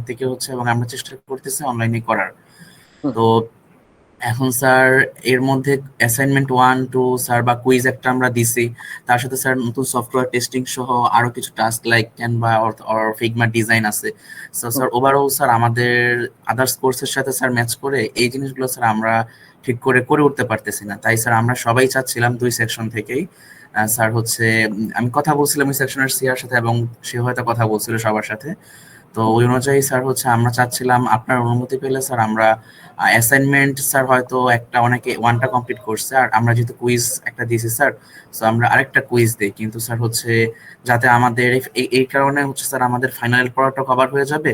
থেকে হচ্ছে, এবং আমরা চেষ্টা করতেছি অনলাইনে করার। হুম। তো এখন স্যার এর মধ্যে অ্যাসাইনমেন্ট 1 2 স্যার বা কুইজ একটা আমরা দিছি, তার সাথে স্যার নতুন সফটওয়্যার টেস্টিং সহ আরো কিছু task like Canva or Figma design আছে। সো স্যার ওভারঅল স্যার আমাদের আদার্স কোর্সের সাথে স্যার ম্যাচ করে এই জিনিসগুলো স্যার আমরা ঠিক করে করে উঠতে পারতেছি না। তাই স্যার আমরা সবাই চাচ্ছিলাম 2 সেকশন থেকেই স্যার হচ্ছে আমি কথা বলছিলাম ওই সেকশনের সিআর সাথে, এবং সে হয়তো কথা বলছিল সবার সাথে। তো ওই অনুযায়ী স্যার হচ্ছে আমরা চাচ্ছিলাম আপনার অনুমতি পেলে স্যার আমরা অ্যাসাইনমেন্ট স্যার হয়তো একটা অনেকে 1টা কমপ্লিট করছে, আর আমরা যেহেতু কুইজ একটা দিয়েছি স্যার, সো আমরা আরেকটা কুইজ দিই, কিন্তু স্যার হচ্ছে যাতে আমাদের এই কারণে হচ্ছে স্যার আমাদের ফাইনাল পড়াটা কভার হয়ে যাবে।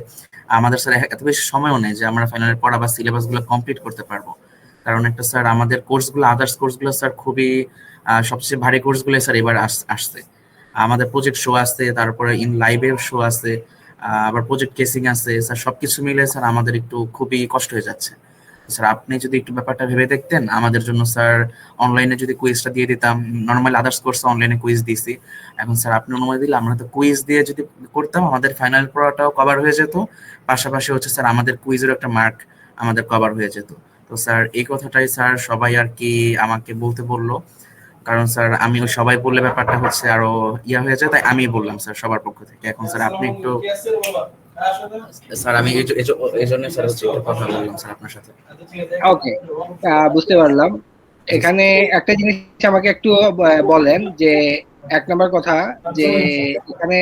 আমাদের স্যার এত বেশি সময়ও নেই যে আমরা ফাইনাল পড়া বা সিলেবাস গুলো কমপ্লিট করতে পারবো। কারণ একটা স্যার আমাদের কোর্সগুলো আদার্স কোর্সগুলো স্যার খুবই সবচেয়ে ভারী কোর্সগুলো স্যার এবার আসছে। আমাদের প্রজেক্ট শো আছে, তারপরে ইন লাইভের শো আছে, আবার প্রজেক্ট কেসিং আছে স্যার, সবকিছু মিলে স্যার আমাদের একটু খুবই কষ্ট হয়ে যাচ্ছে। স্যার আপনি যদি একটু ব্যাপারটা ভেবে দেখতেন আমাদের জন্য স্যার, অনলাইনে যদি কুইজটা দিয়ে দিতাম, নর্মাল আদার্স কোর্স অনলাইনে কুইজ দিছি, এখন স্যার আপনি অনুমতি দিলে আমরা তো কুইজ দিয়ে যদি করতাম আমাদের ফাইনাল পড়াটাও কভার হয়ে যেত, পাশাপাশি হচ্ছে স্যার আমাদের কুইজের একটা মার্ক আমাদের কভার হয়ে যেত। তো স্যার এই কথাটাই স্যার সবাই আর কি আমাকে বলতে বললো, কারণ স্যার আমি ওই সবাই বললে ব্যাপারটা হচ্ছে আরো ইয়া হয়ে যায়, তাই আমি বললাম স্যার সবার পক্ষ থেকে। এখন স্যার আপনি একটু, স্যার আমি এই জন্য স্যার হচ্ছে একটু কথা বললাম স্যার আপনার সাথে। ওকে, বুঝতে পারলাম। এখানে একটা জিনিস আমাকে একটু বলেন যে 1 নম্বর কথা, যে এখানে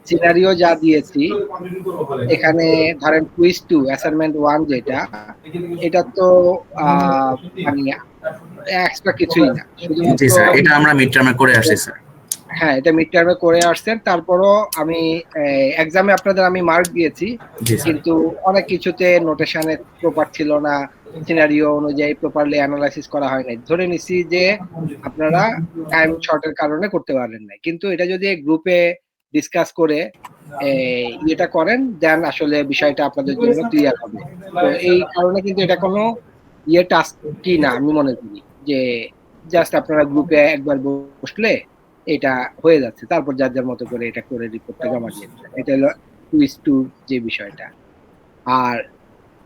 সিনারিও যা দিয়েছি, এখানে ধরেন কুইজ 2 অ্যাসাইনমেন্ট 1 যেটা, এটা তো মানে এক্সট্রা কিছুই না, জি শুধুমাত্র স্যার, এটা আমরা মিড টার্মে করে আসছি স্যার। হ্যাঁ, এটা মিড টার্মে করে আসছেন। তারপরও আমি এক্সামে আপনাদের আমি মার্ক দিয়েছি, জি স্যার। কিন্তু অনেক কিছুতে নোটেশনে প্রপার ছিল না, সিনারিও অনুযায়ী প্রপারলি অ্যানালাইসিস করা হয় নাই। ধরে নিছি যে আপনারা টাইম শর্টের কারণে করতে পারেন নাই, কিন্তু এটা যদি গ্রুপে ডিসকাস করে এটা করেন, দেন আসলে বিষয়টা আপনাদের জন্য ক্লিয়ার হবে। তো এই কারণে কিন্তু এটা কোনো টাস্ক কি না আমি মনে করি, যে জাস্ট আপনারা গ্রুপে একবার বসলে এটা হয়ে যাচ্ছে, তারপর যার যার মতো করে এটা করে রিপোর্টটা জমা দিয়ে দিলেন। এটা হলো কুইজ 2 যে বিষয়টা। আর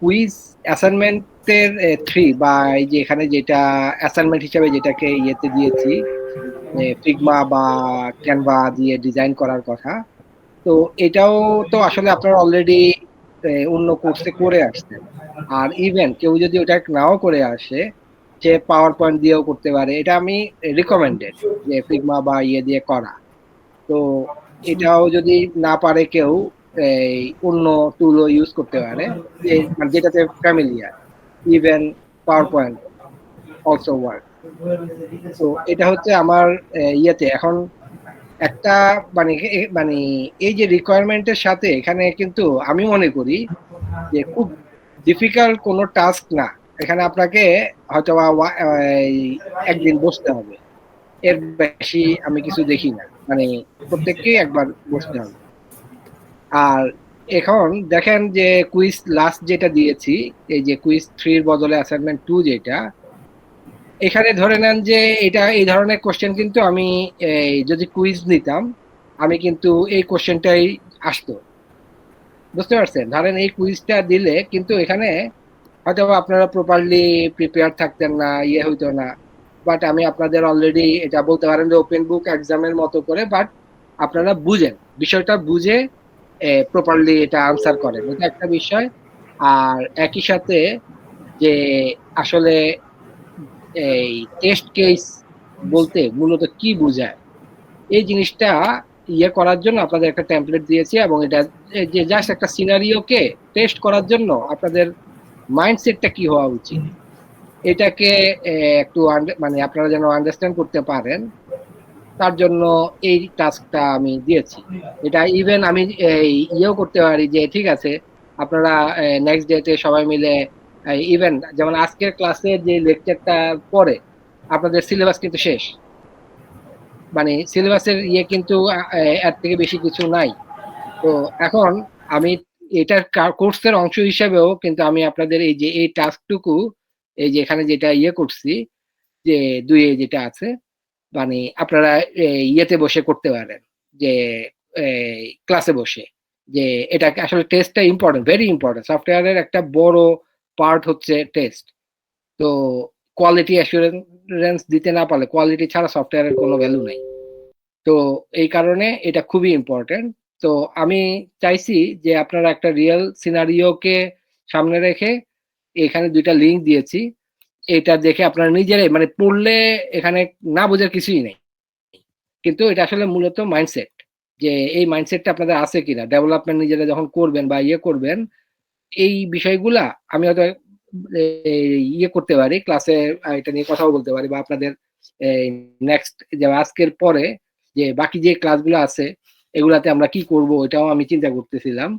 কুইজ অ্যাসাইনমেন্টের 3 বা এই যে এখানে যেটা অ্যাসাইনমেন্ট হিসেবে যেটাকে ইয়েতে দিয়েছি, ফিগমা বা ক্যানভা দিয়ে ডিজাইন করার কথা, তো এটাও তো আসলে আপনারা অলরেডি অন্য কোর্সে করে আসছেন। আর ইভেন কেউ যদি ওটা নাও করে আসে, সে পাওয়ার পয়েন্ট দিয়েও করতে পারে। এটা আমি রিকমেন্ডেড যে ফিগমা বা ইয়ে দিয়ে করা। তো এটাও যদি না পারে কেউ, এই অন্য টুলও ইউজ করতে পারে, মানে যেটাতে familiar, even power point also work. তো এটা হচ্ছে আমার ইয়েতে এখন একটা মানে মানে এই যে রিকোয়ারমেন্টের সাথে এখানে কিন্তু আমি মনে করি যে খুব ডিফিকাল্ট কোনো টাস্ক না। এখানে আপনাকে হয়তো একদিন বসতে হবে, এর বেশি আমি কিছু দেখি না। মানে প্রত্যেককেই একবার বসতে হবে। আর এখন দেখেন যে কুইজ লাস্ট যেটা দিয়েছি, এই যে কুইজ 3 এর বদলে অ্যাসাইনমেন্ট 2 যেটা, এখানে ধরে নেন যে এটা এই ধরনের কোশ্চেন কিন্তু আমি যদি কুইজ নিতাম, আমি কিন্তু এই কোশ্চেনটাই আসতো। বুঝতে পারছেন? ধরেন এই কুইজটা দিলে কিন্তু এখানে হয়তো আপনারা প্রপারলি প্রিপেয়ার থাকতেন না, ইয়ে হইতো না। বাট আমি আপনাদের অলরেডি এটা বলতে পারেন যে ওপেন বুক এক্সামের মতো করে, বাট আপনারা বুঝেন, বিষয়টা বুঝে প্রপারলি এটা আনসার করেন, এটা একটা বিষয়। আর একই সাথে যে আসলে এই টেস্ট কেস বলতে মূলত কি বোঝায়, এই জিনিসটা ইয়ে করার জন্য আপনাদের একটা টেমপ্লেট দিয়েছি, এবং এটা যে জাস্ট একটা সিনারিওকে টেস্ট করার জন্য আপনাদের মাইন্ডসেটটা কি হওয়া উচিত, এটাকে একটু মানে আপনারা যেন আন্ডারস্ট্যান্ড করতে পারেন, তার জন্য এই টাস্কটা আমি দিয়েছি। এটা ইভেন আমি ইয়েও করতে পারি যে ঠিক আছে, আপনারা নেক্সট ডেতে সবাই মিলে ইভেন যেমন আজকের ক্লাসে যে লেকচারটা পরে আপনাদের সিলেবাস কিন্তু শেষ, মানে সিলেবাসের ইয়ে কিন্তু এর থেকে বেশি কিছু নাই। তো এখন আমি এটার কোর্সের অংশ হিসেবেও কিন্তু আমি আপনাদের এই যে এই টাস্কটুকু, এই যে এখানে যেটা ইয়ে করছি, যে 2 এ যেটা আছে, মানে আপনারা ইয়েতে বসে করতে পারেন, যে ক্লাসে বসে। যে এটা আসলে টেস্টটা ইম্পর্টেন্ট, ভেরি ইম্পর্টেন্ট। সফটওয়্যারের একটা বড় পার্ট হচ্ছে টেস্ট। তো কোয়ালিটি অ্যাসুরেন্স দিতে না পারলে, কোয়ালিটি ছাড়া সফটওয়্যারের কোনো ভ্যালু নাই। তো এই কারণে এটা খুবই ইম্পর্টেন্ট। তো আমি চাইছি যে আপনারা একটা রিয়েল সিনারিওকে সামনে রেখে এখানে ২ টা লিঙ্ক দিয়েছি। এটা দেখে আপনারা নিজেরাই মানে পড়লে এখানে না বোঝার কিছুই নেই। কিন্তু এটা আসলে মূলত মাইন্ডসেট। যে এই মাইন্ডসেটটা আপনাদের আছে কিনা? ডেভেলপমেন্ট নিজেরা যখন করবেন বা ইয়ে করবেন, এই বিষয়গুলা আমি হয়তো ইয়ে করতে পারি, ক্লাসে এটা নিয়ে কথাও বলতে পারি বা আপনাদের নেক্সট যে আজকের পরে যে বাকি যে ক্লাসগুলো আছে এগুলাতে আমরা কি করব এটাও আমি চিন্তা করতেছিলাম।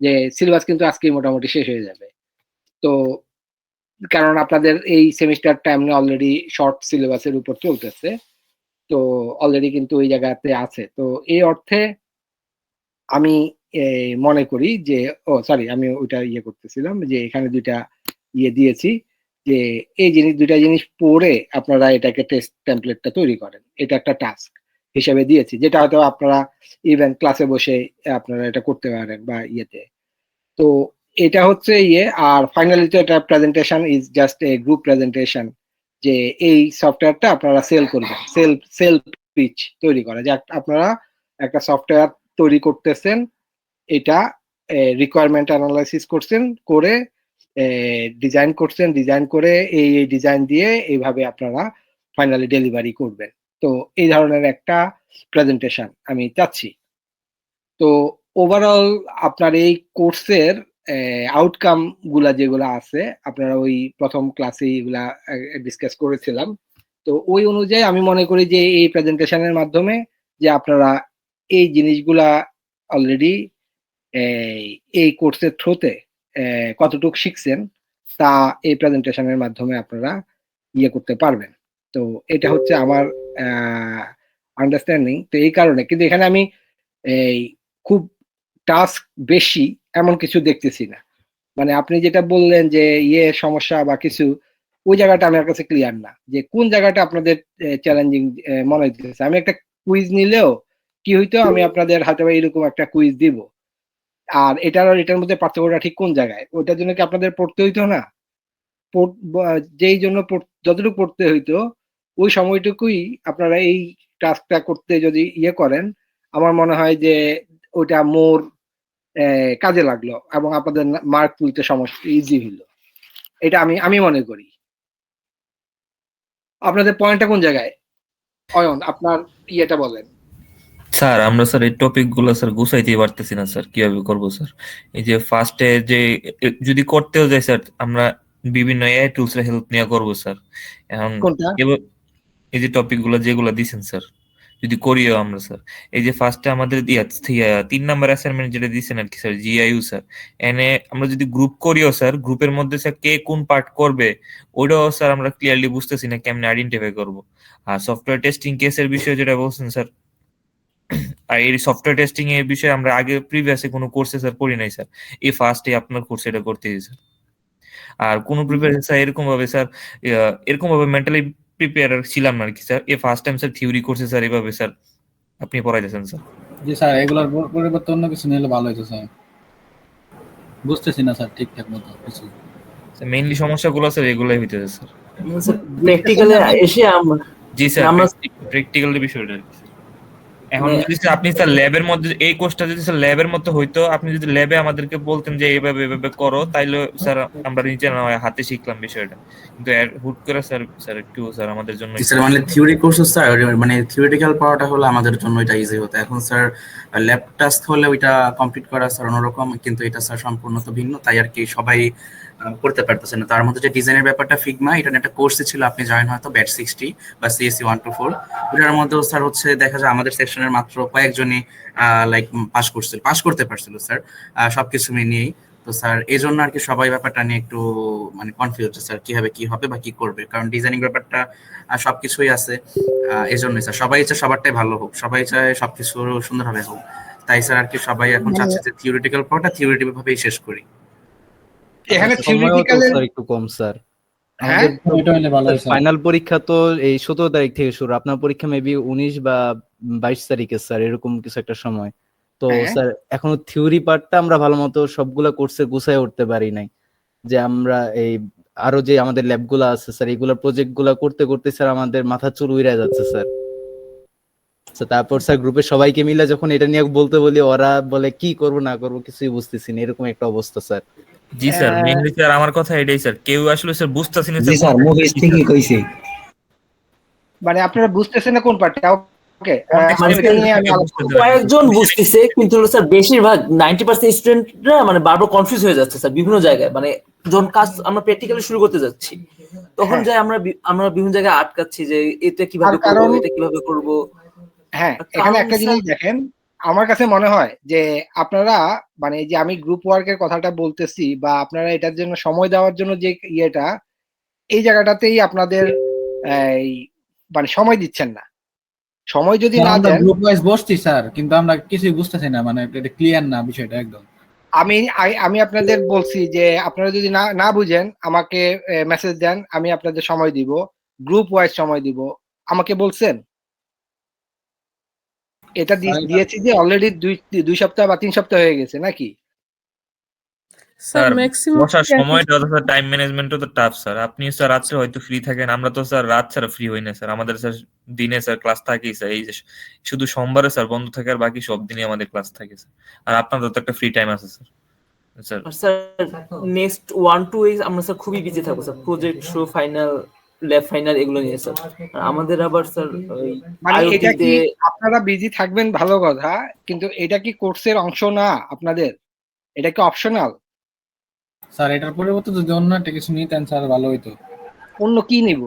যে সিলেবাস কিন্তু আজকেই মোটামুটি শেষ হয়ে যাবে। তো কারণ আপনাদের এই সেমিস্টারটা এমনি অলরেডি শর্ট সিলেবাসের উপর চলতেছে। তো অলরেডি কিন্তু ওই জায়গাতে আছে। তো এই অর্থে আমি মনে করি যে সরি আমি ওইটা ইয়ে করতেছিলাম যে এখানে ২ টা ইয়ে দিয়েছি যে এই ২ টা জিনিস পড়ে আপনারা এটাকে টেস্ট টেমপ্লেটটা তৈরি করেন। এটা একটা টাস্ক হিসেবে দিয়েছি, যেটা হয়তো আপনারা ইভেন ক্লাসে বসে আপনারা এটা করতে পারেন বা ইয়েতে। তো এটা হচ্ছে ইয়ে। আর ফাইনালি তো এটা presentation is just a group presentation, যে এই সফটওয়্যারটা আপনারা সেল করবেন, সেল পিচ তৈরি করা, যে আপনারা একটা সফটওয়্যার তৈরি করতেছেন, এটা রিকোয়ারমেন্ট অ্যানালাইসিস করছেন, করে ডিজাইন করছেন, ডিজাইন করে এই ডিজাইন দিয়ে এইভাবে আপনারা ফাইনালি ডেলিভারি করবেন। তো এই ধরনের একটা প্রেজেন্টেশন আমি চাচ্ছি। তো ওভারঅল আপনার এই কোর্সের আউটকাম গুলা যেগুলা আছে আপনারা ওই প্রথম ক্লাসে এগুলা ডিসকাস করেছিলাম। তো ওই অনুযায়ী আমি মনে করি যে এই প্রেজেন্টেশনের মাধ্যমে যে আপনারা এই জিনিসগুলা অলরেডি এই কোর্সের থ্রুতে কতটুকু শিখছেন তা এই প্রেজেন্টেশনের মাধ্যমে আপনারা ইয়ে করতে পারবেন। তো এটা হচ্ছে আমার আন্ডারস্ট্যান্ডিং। তো এই কারণে কিন্তু এখানে আমি এই খুব টাস্ক বেশি এমন কিছু দেখতেছি না। মানে আপনি যেটা বললেন যে ইয়ে সমস্যা বা কিছু, ওই জায়গাটা আমার কাছে ক্লিয়ার না যে কোন জায়গাটা আপনাদের চ্যালেঞ্জিং মনে হইতেছে। আমি একটা কুইজ নিলেও কি হইতো, আমি আপনাদের হয়তো এরকম একটা কুইজ দিব, আর এটার মধ্যে পার্থক্যটা ঠিক কোন জায়গায়? ওইটার জন্য কি আপনাদের পড়তে হইতো না? যেই জন্য যতটুকু পড়তে হইতো ওই সময়টুকুই আপনারা এই টাস্কটা করতে যদি ইয়ে করেন, আমার মনে হয় যে ওইটা মোর কাজে লাগলো এবং আপনাদের মার্ক তুলতে সমস্যা ইজি হইলো। এটা আমি মনে করি। আপনাদের পয়েন্টটা কোন জায়গায়? অয়ন, আপনার ইয়েটা বলেন। স্যার আমরা স্যার এই টপিক গুলো স্যার গুছাইতেই পারতেছি না স্যার, কিভাবে করবো স্যার? এই যে ফার্স্টে যে যদি করতেও যাই স্যার, আমরা বিভিন্ন এআই টুলস এর হেল্প নিয়ে করবো স্যার। এখন কোনটা? এই যে টপিক গুলো যেগুলো দিছেন স্যার, যদি করিও আমরা স্যার, এই যে ফার্স্টে আমাদের ৩ নাম্বার অ্যাসাইনমেন্ট যেটা দিছেন আর কি স্যার, জিআইইউ স্যার, এনে আমরা যদি গ্রুপ করিও স্যার, গ্রুপের মধ্যে স্যার কে কোন পার্ট করবে ওইটাও স্যার আমরা ক্লিয়ারলি বুঝতেছি না কেমনে আইডেন্টিফাই করবো। আর সফটওয়্যার টেস্টিং কেসের বিষয়ে যেটা বলছেন স্যার, আর এই সফটওয়্যার টেস্টিং এর বিষয়ে আমরা আগে প্রিভিয়াসে কোনো কোর্সে স্যার পড়ি নাই স্যার, এই ফার্স্টে আপনার কোর্সে এটা করতেছি স্যার। আর কোনো প্রিপারেশন স্যার এরকম ভাবে স্যার, এরকম ভাবে মেন্টালি প্রিপেয়ার ছিলাম না আর কি স্যার। এই ফার্স্ট টাইম স্যার থিওরি কোর্সে স্যার এভাবে স্যার আপনি পড়াইতেছেন স্যার। জি স্যার, এগুলোর পরিবর্তে অন্য কিছু নিলে ভালো হতো স্যার, বুঝতেছি না স্যার ঠিকঠাক মতো কিছু। মেইনলি সমস্যাগুলো স্যার এগুলাই হইতেছে স্যার। প্র্যাকটিক্যালি এসে আমরা জি স্যার, আমরা প্র্যাকটিক্যাল বিষয়টা আর কি স্যার। এখন যদি স্যার আপনি স্যার ল্যাবের মধ্যে এই কোর্সটা যদি স্যার ল্যাবের মতো হইতো, আপনি যদি ল্যাবে আমাদেরকে বলতেন যে এইভাবে এইভাবে করো, তাইলে স্যার আমরা নিজে না হয় হাতে শিখলাম বিষয়টা। কিন্তু হুট করে স্যার একটু স্যার আমাদের জন্য স্যার মানে থিওরি কোর্স স্যার মানে থিওরিটিক্যাল পড়াটা হলো আমাদের জন্য এটা ইজি হতো। এখন স্যার ল্যাব টাস্ক হলে ওইটা কমপ্লিট করা স্যার অন্যরকম, কিন্তু এটা স্যার সম্পূর্ণ তো ভিন্ন, তাই আর কি সবাই করতে পারতেছে না। তার মধ্যে যে ডিজাইনের ব্যাপারটা ফিগমা, এটা একটা কোর্সে ছিল, আপনি জয়েন হয়তো ব্যাচ 60 বা সিএসসি 1 to 4, ওটার মধ্যেও স্যার হচ্ছে দেখা যায় আমাদের সেকশনের মাত্র কয়েকজনই লাইক পাস করতে পারছিল স্যার, সবকিছু মিলিয়েই। তো স্যার এই জন্য আর কি সবাই ব্যাপারটা নিয়ে একটু মানে কনফিউজ স্যার, কিভাবে কি হবে বা কি করবে, কারণ ডিজাইনিং ব্যাপারটা সবকিছুই আছে। এই জন্যই স্যার সবাই চায় সবারটাই ভালো হোক, সবাই চায় সবকিছু সুন্দরভাবে হোক, তাই স্যার আর কি সবাই এখন চাচ্ছে যে থিওরিটিক্যাল পড়াটা থিওরিটিক্যাল ভাবেই শেষ করি। এখানে সময়ও তো থিওরিটিক্যাল স্যার একটু কম স্যার। হ্যাঁ আমাদের এটা হলে ভালো হয় স্যার। ফাইনাল পরীক্ষা তো এই 17 তারিখ থেকে শুরু, আপনার পরীক্ষা মেবি 19 বা 22 তারিখে স্যার, এরকম কিছু একটা সময়। তো হ্যাঁ। স্যার এখনো থিওরি পার্টটা আমরা ভালো মতো সবগুলা কোর্সে গুছায় উঠতে পারি নাই, যে আমরা এই আরো যে আমাদের ল্যাবগুলো আছে স্যার, এগুলা প্রজেক্ট গুলা করতে করতে স্যার আমাদের মাথা চুল উড়ে যাচ্ছে স্যার। তারপর স্যার গ্রুপে সবাইকে মিলে যখন এটা নিয়ে বলতে বলি, ওরা বলে কি করব না করব কিছুই বুঝতেছি না, এরকম একটা অবস্থা স্যার। জি স্যার, মেইনলি স্যার আমার কথা এটাই স্যার, কেউ আসলে স্যার বুঝতেছি না জি স্যার স্যার, মুভিজ ঠিকই কইছে। মানে আপনারা বুঝতেছেন না কোন পার্টটা? ওকে, কনটেক্সট মানে এটা স্যার নিয়ে আমি বুঝতেছি না। কয়েকজন বুঝতেছে, কিন্তু হলো স্যার বেশিরভাগ 90% স্টুডেন্টরা মানে বারবার কনফিউজ হয়ে যাচ্ছে স্যার বিভিন্ন জায়গায়। মানে যখন কাজ আমরা প্র্যাকটিক্যালি শুরু করতে যাচ্ছি, তখন হ্যাঁ। যাই আমরা বিভিন্ন জায়গায় আটকাচ্ছি যে এটা আর কিভাবে করব, কারণ এটা কিভাবে করব। হ্যাঁ, এখানে কারণ একটা স্যার জিনিস দেখেন, আমার কাছে মনে হয় যে আপনারা মানে এই যে আমি গ্রুপ ওয়ার্কের কথাটা বলতেছি বা আপনারা এটার জন্য সময় দেওয়ার জন্য যে ইয়েটা, এই জায়গাটাতেই আপনাদের এই মানে সময় দিচ্ছেন না। সময় যদি স্যার না আমরা দেন, গ্রুপ ওয়াইজ বসছি স্যার, কিন্তু আমরা কিছুই বুঝতেছি না, মানে এটা ক্লিয়ার না বিষয়টা একদম। আমি আপনাদের বলছি যে আপনারা যদি না না বুঝেন আমাকে মেসেজ দেন, আমি আপনাদের সময় দিব, গ্রুপ ওয়াইজ সময় দিব। আমাকে বলছেন এটা স্যার এটা দিয়েছি যে অলরেডি 2 সপ্তাহ বা 3 সপ্তাহ হয়ে গেছে নাকি? স্যার ম্যাক্সিমাম বসার সময়টা অথবা টাইম ম্যানেজমেন্টও তো টাফ স্যার। আপনি স্যার রাত্রে হয়তো ফ্রি থাকেন, আমরা তো স্যার রাত ছাড়া ফ্রি হই না স্যার। আমাদের স্যার দিনে স্যার ক্লাস থাকেই স্যার, এই যে শুধু সোমবারে স্যার বন্ধ থাকে, আর বাকি সব দিনই আমাদের ক্লাস থাকে স্যার। আর আপনাদের তো একটা ফ্রি টাইম আছে স্যার। স্যার আর স্যার নেক্সট 1-2 উইকস আমরা স্যার খুবই বিজি থাকবো sir, project show final, lab final এগুলো নিয়ে স্যার। আর আমাদের আবার স্যার ওই মানে এটা আইওটিতে কি আপনারা বিজি থাকবেন ভালো কথা, কিন্তু এটা কি কোর্সের অংশ না আপনাদের? এটা কি অপশনাল? স্যার এটার পরিবর্তে যদি অন্য একটা কিছু নিতেন স্যার ভালো হইতো। অন্য কি নিব?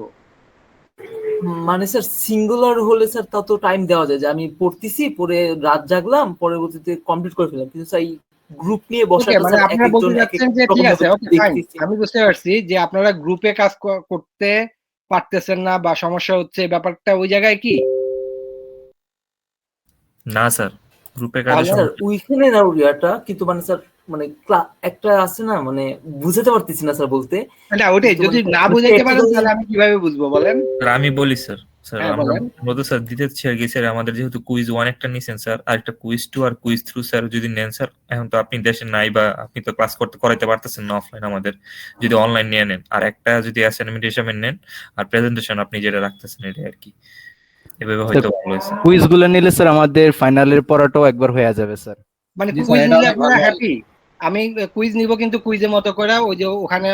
মানে স্যার সিঙ্গুলার হলে স্যার তত টাইম দেওয়া যায়, যে আমি পড়তেছি, পরে রাত জাগলাম, পরবর্তীতে কমপ্লিট করে ফেললাম। কিন্তু স্যার গ্রুপ নিয়ে ওকে, বসাটা মানে স্যার এক আপনারা বলতে একজন এক এক চাচ্ছেন যে রকম ঠিক ভাবে আছে, ওকে ফাইন, দেখতেছি। আমি বুঝতে পারছি যে আপনারা গ্রুপে কাজ করতে পারতেছেন না বা সমস্যা হচ্ছে, ব্যাপারটা ওই জায়গায় কি? না স্যার, গ্রুপে কাজে তাহলে স্যার সমস্যা। ওইখানে না ওইটা, কিন্তু মানে স্যার মানে একটা আছে না, মানে বুঝাতে পারতেছি না স্যার বলতে। না, ওটাই কিন্তু যদি মানে না বুঝাইতে পারেন প্র্যাকটিক্যালি তাহলে আমি কিভাবে বুঝবো বলেন? স্যার আমি বলি স্যার, স্যার হ্যাঁ আমরা বলেন। মূলত স্যার দিতে গেছি স্যার, আমাদের যেহেতু কুইজ 1 একটা নিছেন স্যার, আর একটা কুইজ 2 আর কুইজ 3 স্যার যদি নেন স্যার, এখন তো আপনি দেশে নাই বা আপনি তো ক্লাস করাইতে পারতেছেন না অফলাইন, আমাদের যদি অনলাইন নিয়ে নেন, আর একটা যদি অ্যাসাইনমেন্ট হিসাবে নেন, আর প্রেজেন্টেশন আপনি যেটা রাখতেছেন এটা আর কি, এভাবে হয়তো ভালো হয়েছে। কুইজ গুলো নিলে স্যার আমাদের ফাইনালের পড়াটাও একবার হয়ে যাবে স্যার। মানে জি স্যার, কুইজ এটা নিলে অনেক আপনারা ভালো হয়। হ্যাপি? আমি কুইজ নিব, কিন্তু কুইজের মতো করে ওই যে ওখানে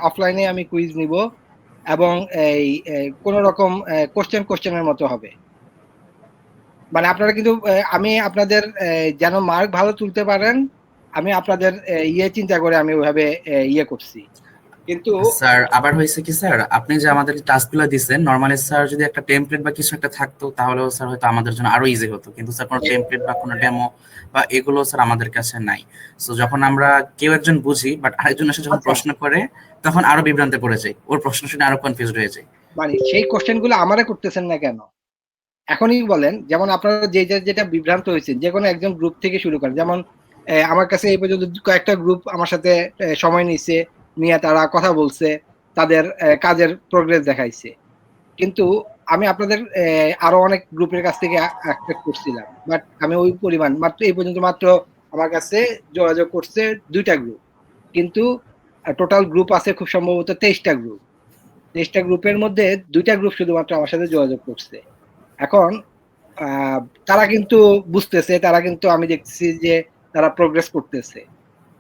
অফলাইনে আমি কুইজ নিব এবং কোন রকম কোশ্চেনের মতো হবে। মানে আপনারা কিন্তু আমি আপনাদের যেন মার্ক ভালো তুলতে পারেন, আমি আপনাদের ইয়ে চিন্তা করে আমি ওইভাবে ইয়ে করছি। কিন্তু স্যার আবার হয়েছে কি স্যার, আপনি যে আমাদের টাস্কগুলো দিচ্ছেন, নর্মালি স্যার যদি একটা টেমপ্লেট বা কিছু একটা থাকতো তাহলেও স্যার হয়তো আমাদের জন্য আরো ইজি হতো, কিন্তু স্যার কোনো টেমপ্লেট বা কোনো ডেমো বা এগুলো স্যার আমাদের কাছে নাই। সো যখন আমরা কেউ একজন বুঝি বাট আরেকজন এসে যখন আচ্ছা, প্রশ্ন করে, তখন আরো বিভ্রান্তে পড়ে যাই, ওর প্রশ্ন শুনে আরো কনফিউজড হয়ে যায়। মানে সেই কোশ্চেন গুলো আমারে করতেছেন না কেন? এখনই বলেন। যেমন আপনারা যেটা বিভ্রান্ত হয়েছেন, যে কোনো একজন গ্রুপ থেকে শুরু করেন। যেমন আমার কাছে এই পর্যন্ত কয়েকটা গ্রুপ আমার সাথে সময় নিচ্ছে, নিয়ে তারা কথা বলছে, তাদের কাজের প্রোগ্রেস দেখাইছে। কিন্তু আমি আপনাদের আরো অনেক গ্রুপের কাছ থেকে এক্সপেক্ট করছিলাম, বাট আমি ওই পরিমাণ মাত্র এই পর্যন্ত মাত্র আমার কাছে যোগাযোগ করছে 2টা গ্রুপ, কিন্তু টোটাল গ্রুপ আছে খুব সম্ভবত 23টা গ্রুপ। 23টা গ্রুপের মধ্যে 2টা গ্রুপ শুধুমাত্র আমার সাথে যোগাযোগ করছে। এখন আহ, তারা কিন্তু বুঝতেছে, তারা কিন্তু আমি দেখতেছি যে তারা প্রোগ্রেস করতেছে।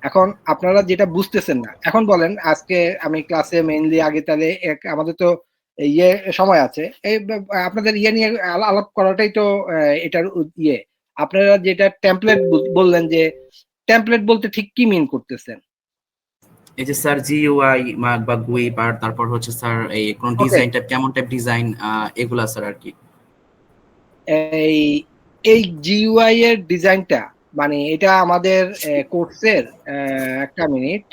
এখন আপনারা যেটা বুঝতেছেন না, এখন বলেন আজকে আমি ক্লাসে মেইনলি আগে তাহলে আমাদের তো ইয়ে সময় আছে, এই আপনাদের ইয়ে নিয়ে আলাপ করাটাই তো এটার ইয়ে। আপনারা যেটা টেমপ্লেট বললেন, যে টেমপ্লেট বলতে ঠিক কি মিন করতেছেন? এই যে স্যার জিইউআই বা গুই আর তারপর হচ্ছে স্যার এই কোন ওকে, ডিজাইনটা কেমন টাইপ ডিজাইন, এগুলা স্যার আর কি। এই এই জিইউআই এর ডিজাইনটা মানে এটা আমাদের কোর্সের, একটা মিনিট,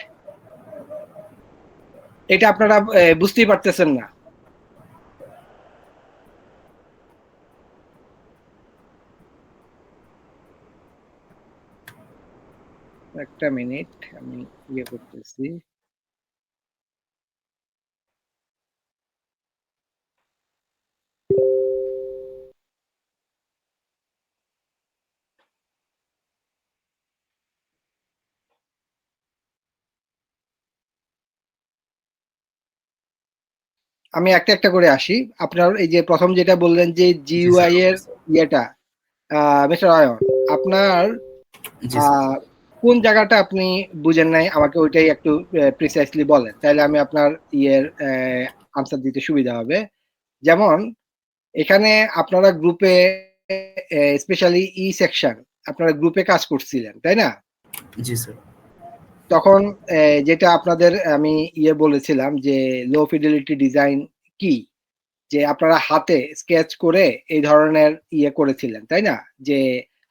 এটা আপনারা বুঝতেই পারতেছেন না। একটা মিনিট, আমি ইয়ে করতেছি। আমি একটা একটা করে আসি। আপনার এই যে প্রথম যেটা বললেন যে জিইউআই এর ইয়েটা, মিস্টার অয়ন, আপনার জি স্যার। কোন জায়গাটা আপনি বুঝেন নাই আমাকে ওইটাই একটু প্রিসাইসলি বলেন, তাহলে আমি আপনার ইয়ের আনসার দিতে সুবিধা হবে। যেমন এখানে আপনারা গ্রুপে, স্পেশালি ই সেকশন, আপনারা গ্রুপে কাজ করছিলেন তাই না? জি স্যার। তখন যেটা আপনাদের আমি বলেছিলাম যে লো ফিডেলিটি ডিজাইন কি, যে আপনারা হাতে স্কেচ করে এই ধরনের করেছিলেন তাই না, যে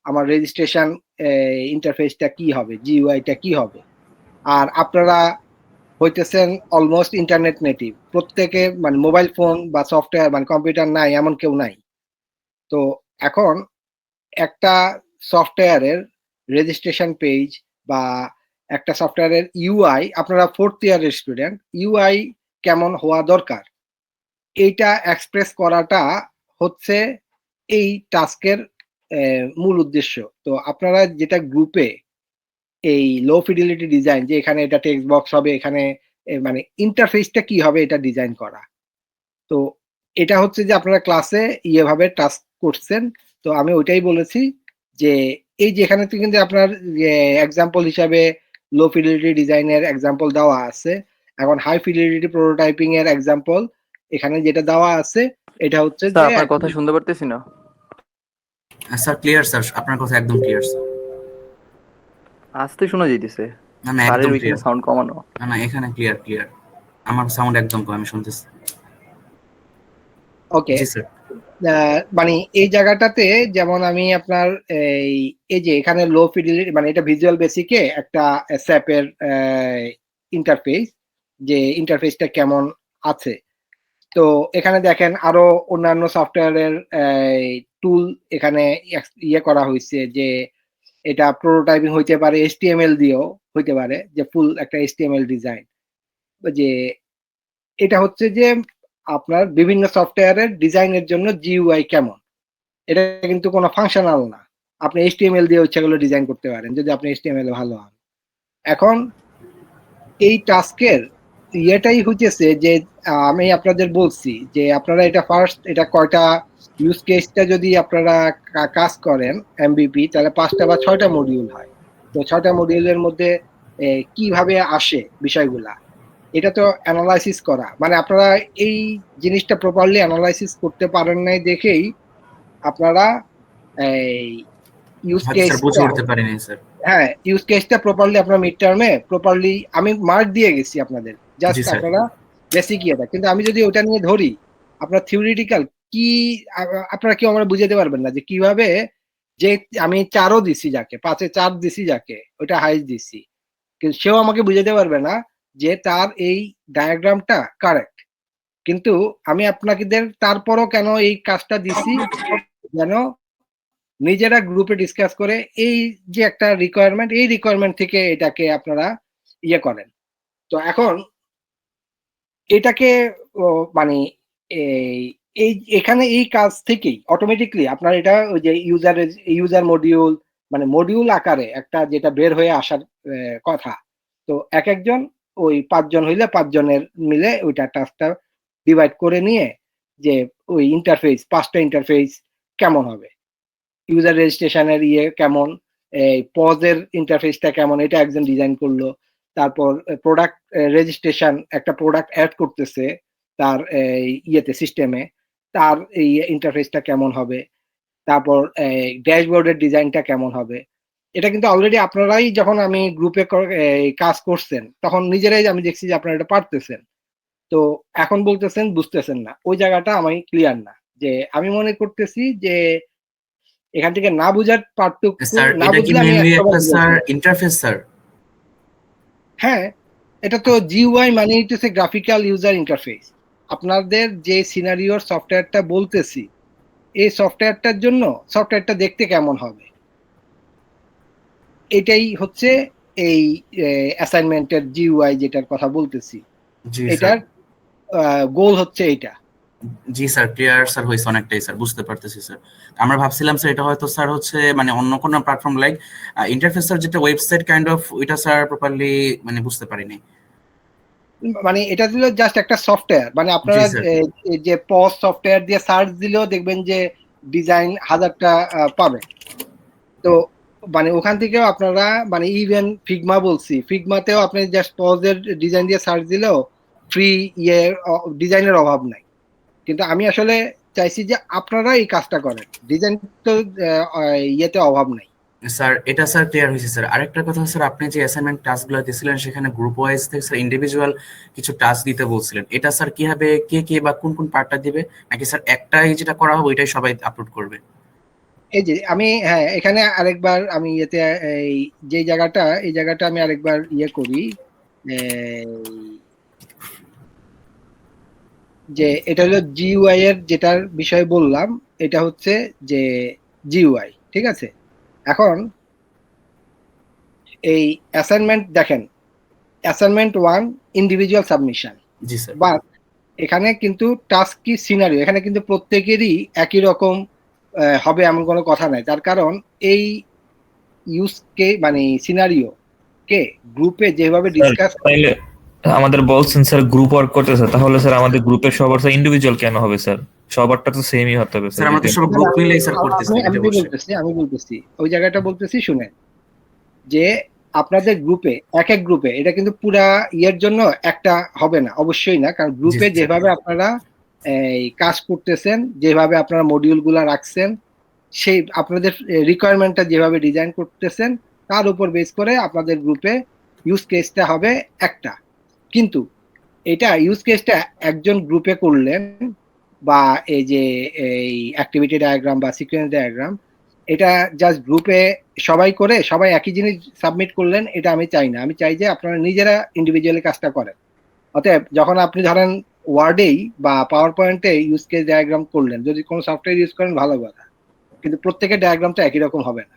আমার রেজিস্ট্রেশন ইন্টারফেসটা কি হবে, জিইউআইটা কি হবে। আর আপনারা হইতেছেন অলমোস্ট ইন্টারনেট নেটিভ, প্রত্যেকে মানে মোবাইল ফোন বা সফটওয়্যার মানে কম্পিউটার নাই এমন কেউ নাই। তো এখন একটা সফটওয়্যারের রেজিস্ট্রেশন পেজ বা একটা সফটওয়্যারের ইউআই, আপনারা 4th ইয়ারের স্টুডেন্ট, ইউআই কেমন হওয়া দরকার এইটা এক্সপ্রেস করাটা হচ্ছে এই টাস্কের মূল উদ্দেশ্য। তো আপনারা যেটা গ্রুপে এই লো ফিডেলিটি ডিজাইন, যে এখানে এটা টেক্সট বক্স হবে, এখানে মানে ইন্টারফেসটা কি হবে এটা ডিজাইন করা। তো এটা হচ্ছে যে আপনারা ক্লাসে ভাবে টাস্ক করছেন। তো আমি ওইটাই বলেছি যে এই যে এখানে তো কিন্তু আপনার এক্সাম্পল হিসাবে লো ফিডেলিটি ডিজাইনের এক্সাম্পল দেওয়া আছে। এখন হাই ফিডেলিটি প্রোটোটাইপিং এর এক্সাম্পল এখানে যেটা দেওয়া আছে এটা হচ্ছে যে স্যার আপনার কথা শুনতে পারতেছি না। স্যার ক্লিয়ার স্যার, আপনার কথা একদম ক্লিয়ার স্যার। আস্তে শোনা যাইতেছে। না না স্যারের একদম ওইখানে ক্লিয়ার। সাউন্ড কমানো। না না এখানে ক্লিয়ার ক্লিয়ার, আমার সাউন্ড একদম কম, আমি শুনতেছি। ওকে। জি স্যার। মানে এই জায়গাটাতে যেমন আমি আপনার এই যে এখানে লো ফিডেলিটি মানে এটা ভিজুয়াল বেসিকে একটা স্যাপের ইন্টারফেস, যে ইন্টারফেসটা কেমন আছে। তো এখানে দেখেন আরো অন্যান্য সফটওয়্যারের টুল এখানে করা হয়েছে, যে এটা প্রোটোটাইপিং হইতে পারে, HTML দিয়েও হইতে পারে, যে ফুল একটা HTML ডিজাইন। যে এটা হচ্ছে যে আপনার বিভিন্ন সফটওয়্যারের ডিজাইনের জন্য জিইউআই কেমন, এটা কিন্তু কোনো ফাংশনাল না। আপনি HTML দিয়ে ইচ্ছাগুলো ডিজাইন করতে পারেন যদি আপনি HTML ভালো হন। এখন এই টাস্কের ইয়েটাই হইতেছে যে আমি আপনাদের বলছি যে আপনারা এটা ফার্স্ট, এটা কয়টা ইউজ কেসটা যদি আপনারা কাজ করেন এমবিপি, তাহলে 5টা বা 6টা মডিউল হয়। তো 6টা মডিউলের মধ্যে কিভাবে আসে বিষয়গুলা, এটা তো অ্যানালাইসিস করা, মানে আপনারা এই জিনিসটা প্রপারলি অ্যানালাইসিস করতে পারেন নাই দেখেই আপনারা এই ইউজ কেস স্যার বুঝে উঠতে পারিনি স্যার। হ্যাঁ, ইউজ কেসটা প্রপারলি আপনার মিড টার্মে প্রপারলি আমি মার্ক দিয়ে গেছি আপনাদের, জি জাস্ট স্যার। আপনারা বেসিক ইয়েটা। কিন্তু আমি যদি ওটা নিয়ে ধরি, আপনার থিওরিটিক্যাল কি আপনারা কেউ আমরা বুঝাতে পারবেন না যে কিভাবে, যে আমি 4ও দিছি যাকে, 5-এ 4 দিছি যাকে, ওটা হাইস্ট দিছি, কিন্তু সেও আমাকে বুঝাতে পারবে না যে তার এই ডায়াগ্রামটা কারেক্ট। কিন্তু আমি আপনাদের তারপরও কেন এই কাজটা দিছি, যেন নিজেরা গ্রুপে ডিসকাস করে এই যে একটা রিকোয়ারমেন্ট, এই রিকোয়ারমেন্ট থেকে এটাকে আপনারা করেন। তো এখন এটাকে মানে এই এখানে এই কাজ থেকেই অটোমেটিকলি আপনার এটা ওই যে ইউজার মডিউল মানে মডিউল আকারে একটা যেটা বের হয়ে আসার কথা। তো এক একজন ওই 5 জন হইলে 5 জনের মিলে ওইটা টাস্কটা ডিভাইড করে নিয়ে, যে ওই ইন্টারফেস 5টা ইন্টারফেস কেমন হবে, ইউজার রেজিস্ট্রেশনের কেমন, পজের ইন্টারফেসটা কেমন, এটা একজন ডিজাইন করলো। তারপর প্রোডাক্ট রেজিস্ট্রেশন, একটা প্রোডাক্ট অ্যাড করতেছে তার সিস্টেমে, তার এই ইন্টারফেসটা কেমন হবে। তারপর ড্যাশবোর্ডের ডিজাইনটা কেমন হবে। এটা কিন্তু অলরেডি আপনারাই যখন আমি গ্রুপে কাজ করছেন তখন নিজেরাই আমি দেখছি যে আপনারা এটা পারতেছেন। তো এখন বলতেছেন বুঝতেছেন না, ওই জায়গাটা আমি ক্লিয়ার না। যে আমি মনে করতেছি যে এখান থেকে না বুঝার পার্থক্য, স্যার না এটা কি বুঝলে আমি মেইনলি একটা একটা স্যার বলবো। Interface sir? হ্যাঁ, এটা তো জিইউআই মানে হচ্ছে গ্রাফিক্যাল ইউজার ইন্টারফেস। আপনাদের যে সিনারিওর সফটওয়্যারটা বলতেছি, এই সফটওয়্যারটার জন্য সফটওয়্যারটা দেখতে কেমন হবে, এটাই হচ্ছে এই অ্যাসাইনমেন্টের জিইউআই যেটার কথা বলতেছি, জি স্যার। এটার গোল হচ্ছে এইটা। জি স্যার ক্লিয়ার স্যার হয়েছে অনেকটাই স্যার, বুঝতে পারতেছি স্যার। আমরা ভাবছিলাম স্যার এটা হয়তো স্যার হচ্ছে মানে অন্য কোনো প্ল্যাটফর্ম লাইক ইন্টারফেস স্যার, যেটা ওয়েবসাইট কাইন্ড অফ, ওইটা স্যার প্রপারলি মানে বুঝতে পারিনি। মানে এটা ছিল জাস্ট একটা সফটওয়্যার, মানে আপনারা স্যার। এই যে পজ সফটওয়্যার দিয়ে সার্চ দিলেও দেখবেন যে ডিজাইন হাজারটা পাবেন। তো মানে ওখান থেকেও আপনারা মানে ইভেন ফিগমা বলছি, ফিগমাতেও আপনি জাস্ট পজের ডিজাইন দিয়ে সার্চ দিলেও ফ্রি ডিজাইনের অভাব নাই। কিন্তু আমি আসলে চাইছি যে আপনারা এই কাজটা করেন, ডিজাইন তো ইয়েতে অভাব নাই। স্যার এটা স্যার ক্লিয়ার হয়েছে স্যার। আরেকটা কথা স্যার, আপনি যে অ্যাসাইনমেন্ট টাস্কগুলো দিয়েছিলেন সেখানে গ্রুপ ওয়াইজ থেকে স্যার ইন্ডিভিজুয়াল কিছু টাস্ক দিতে বলছিলেন, এটা স্যার কিভাবে কে কে বা কোন কোন পার্টটা দিবে, নাকি স্যার একটাই যেটা করা হবে ওইটাই সবাই আপলোড করবে? এই যে আমি হ্যাঁ এখানে আরেকবার আমি ইয়েতে এই যে জায়গাটা এই জায়গাটা আমি আরেকবার ইয়ে করি, যে এটা হলো জিইউআই এর যেটার বিষয়ে বললাম, এটা হচ্ছে যে জিইউআই, ঠিক আছে। এখন এই অ্যাসাইনমেন্ট দেখেন, assignment 1 individual submission, G sir. But এখানে কিন্তু টাস্ক কি সিনারিও, এখানে কিন্তু প্রত্যেকেরই একই রকম হবে এমন কোনো কথা নাই। তার কারণ এই ইউজ কে মানে সিনারিও কে গ্রুপে যেভাবে ডিসকাস তাইলে আমাদের বলছেন স্যার গ্রুপ ওয়ার্ক করতেছে, তাহলে স্যার আমাদের গ্রুপের সবার স্যার ইন্ডিভিজুয়াল কেন হবে স্যার? সবারটা তো সেমই হতে হবে স্যার আমরা তো সব গ্রুপ মিলেই স্যার করতেছি এটা বলছি। আমি বলতেছি ওই জায়গাটা বলতেছি শুনেন, যে আপনাদের গ্রুপে এক এক গ্রুপে এটা কিন্তু পুরা ইয়ের জন্য একটা হবে না, অবশ্যই না, কারণ গ্রুপে জি, যেভাবে আপনারা এই কাজ করতেছেন, যেভাবে আপনারা মডিউল গুলা রাখছেন, সেই আপনাদের রিকোয়ারমেন্টটা যেভাবে ডিজাইন করতেছেন তার উপর বেস করে আপনাদের গ্রুপে ইউজ কেসটা হবে একটা। কিন্তু এটা ইউজ কেসটা একজন গ্রুপে করলেন বা এই যে এই অ্যাক্টিভিটি ডায়াগ্রাম বা সিকোয়েন্স ডায়াগ্রাম, এটা জাস্ট গ্রুপে সবাই করে সবাই একই জিনিস সাবমিট করলেন, এটা আমি চাই না। আমি চাই যে আপনারা নিজেরা ইন্ডিভিজুয়ালি কাজটা করেন। অতএব যখন আপনি ধরেন ওয়ার্ডেই বা পাওয়ার পয়েন্টে ইউজ কেস ডায়াগ্রাম করলেন, যদি কোনো সফটওয়্যার ইউজ করেন ভালো কথা, কিন্তু প্রত্যেকের ডায়াগ্রামটা একই রকম হবে না,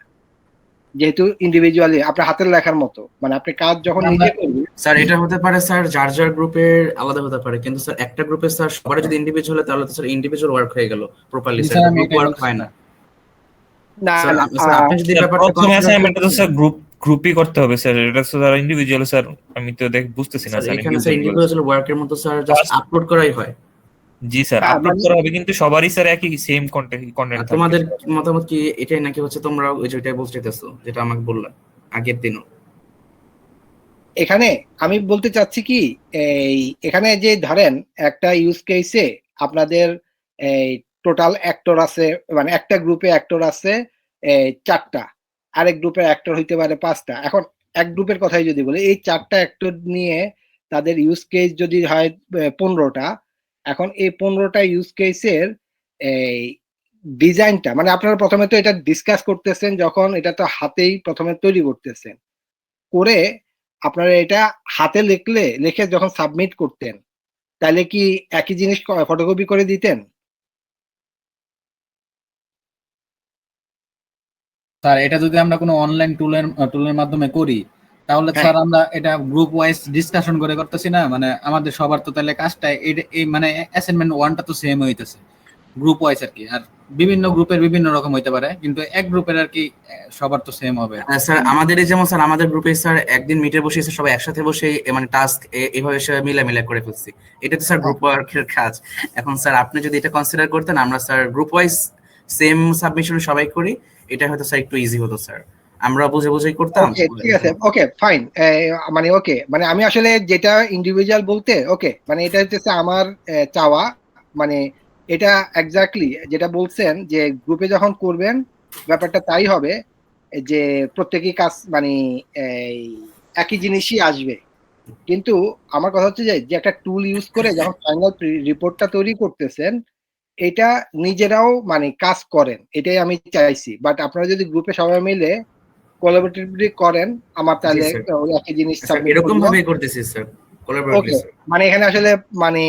যেহেতু ইন্ডিভিজুয়ালি আপনার হাতের লেখার মতো, মানে আপনি কাজ যখন নিজে করবেন। স্যার এটা হতে পারে স্যার যার যার গ্রুপের আলাদা হতে পারে, কিন্তু স্যার একটা গ্রুপে স্যার সবার যদি ইন্ডিভিজুয়াল হয় তাহলে তো স্যার ইন্ডিভিজুয়াল ওয়ার্ক হয়ে গেল প্রপারলি, স্যার আমি গ্রুপ এটাই ওয়ার্ক বলছি। হয় না। না স্যার না স্যার আপনি যদি ব্যাপারটা প্রথম consider অ্যাসাইনমেন্টে তো করতেন- স্যার গ্রুপই করতে হবে স্যার, এটা তো স্যার ইন্ডিভিজুয়াল স্যার আমি তো বুঝতেছি না স্যার স্যার এখানে স্যার ইন্ডিভিজুয়াল ওয়ার্কের মতো স্যার জাস্ট আপলোড করাই হয়। জি স্যার আপলোড করা হবে, কিন্তু সবারই স্যার একই সেম কন্টেন্ট আর তোমাদের মতামত কি এটাই, নাকি হচ্ছে তোমরা ওই যেটাই বলতেছো যেটা আমাকে বললা আগের দিনও? এখানে আমি বলতে চাচ্ছি কি, এই এখানে যে ধরেন একটা ইউজ কেসে আপনাদের এই টোটাল অ্যাক্টর আছে, মানে একটা গ্রুপে অ্যাক্টর আছে 4টা, আরেক গ্রুপের অ্যাক্টর হইতে পারে 5টা। এখন এক গ্রুপের কথাই যদি বলি, এই 4টা অ্যাক্টর নিয়ে তাদের ইউজ কেস যদি হয় 15টা, এখন এই 15টা ইউজ কেসের এই ডিজাইনটা, মানে আপনারা প্রথমে তো এটা ডিসকাস করতেছেন, যখন এটা তো হাতেই প্রথমে তৈরি করতেছেন, করে আপনারা এটা হাতে লিখে যখন সাবমিট করতেন, তাহলে কি একই জিনিস ফটোকপি করে দিতেন? স্যার এটা যদি আমরা কোনো অনলাইন টুলের মাধ্যমে করি, তাহলে হ্যাঁ। স্যার আমরা এটা গ্রুপ ওয়াইজ ডিসকাশন করে করতেছি না, মানে আমাদের সবার তো তাহলে কাজটা এই মানে অ্যাসাইনমেন্ট 1টা তো সেম হইতেছে গ্রুপ ওয়াইজ আর কি, আর বিভিন্ন গ্রুপের বিভিন্ন রকম হইতে পারে, কিন্তু এক গ্রুপের আর কি সবার তো সেম হবে। স্যার আমাদের এই যেমন স্যার আমাদের গ্রুপে স্যার একদিন মিটে বসে এসে সবাই একসাথে বসে মানে টাস্ক এভাবে সবাই মিলামিলা করে ফেলছি, এটা তো স্যার গ্রুপ ওয়ার্কের কাজ। এখন স্যার আপনি যদি এটা কনসিডার করতেন আমরা sir group wise same submission সবাই করি, এটা হয়তো স্যার একটু ইজি হতো স্যার, আমরা বুঝে বুঝেই করতাম। ওকে ঠিক আছে, ওকে ফাইন, মানে ওকে, মানে আমি আসলে যেটা ইন্ডিভিজুয়াল বলতে ওকে, মানে এটা হচ্ছে আমার চাওয়া, মানে এটা এক্স্যাক্টলি যেটা বলছেন যে গ্রুপে যখন করবেন ব্যাপারটা তাই হবে, যে প্রত্যেকই কাজ মানে এই একই জিনিসই আসবে। কিন্তু আমার কথা হচ্ছে যে একটা টুল ইউজ করে যখন ফাইনাল রিপোর্টটা তৈরি করতেছেন, এটা নিজেরাও মানে কাজ করেন, এটাই আমি চাইছি। বাট আপনারা যদি গ্রুপে সবাই মিলে কোলাবোরেটিভলি করেন, আমার তাহলে জি, ওই একই জিনিস স্যার সাবমিট এরকম করব। ভাবেই করতেছি স্যার, কোলাবোরেটলি ওকে, স্যার। মানে এখানে আসলে মানে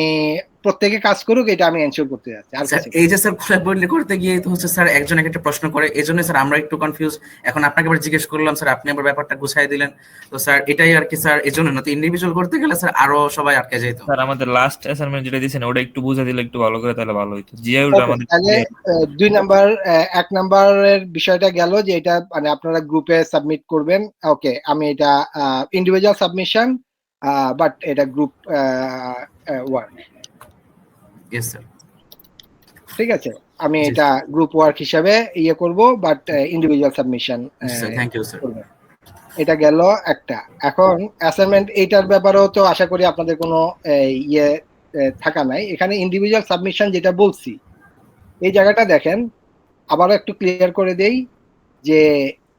প্রত্যেকে কাজ করুক, এটা আমি এনশিওর করতে যাচ্ছি। আর স্যার কিছু এই যে স্যার কোলাবোরেটলি করতে গিয়ে তো হচ্ছে স্যার একজন একটা প্রশ্ন করে, এজন্য স্যার আমরা একটু কনফিউজ। এখন আপনাকে আবার জিজ্ঞেস করলাম স্যার, আপনি আবার ব্যাপারটা গুছাই দিলেন, তো স্যার এটাই আর কি স্যার, এজন্য না তো ইন্ডিভিজুয়াল করতে গেলে স্যার আরো সবাই আটকে যেত। স্যার আমাদের লাস্ট অ্যাসাইনমেন্ট যেটা দিয়েছেন ওটা একটু বুঝা দিলে একটু ভালো করে তাহলে ভালো হতো। জিআইউটা আমাদের তাহলে 2 নাম্বার 1 নাম্বারের বিষয়টা গেল যে এটা মানে আপনারা গ্রুপে সাবমিট করবেন। ওকে, আমি এটা ইন্ডিভিজুয়াল সাবমিশন বাট এটা গ্রুপ ওয়ার্ক, ইয়েস স্যার। ঠিক আছে। আমি জি এটা গ্রুপ ওয়ার্ক হিসাবে ইয়ে করব, but individual submission sir, thank you sir. করবেন। এটা গেল একটা। এখন অ্যাসাইনমেন্ট এইটার ব্যাপারেও তো আশা করি আপনাদের কোনো ইয়ে থাকা নাই। এখানে ইন্ডিভিজুয়াল সাবমিশন যেটা বলছি, এই জায়গাটা দেখেন, আবারও একটু ক্লিয়ার করে দেই যে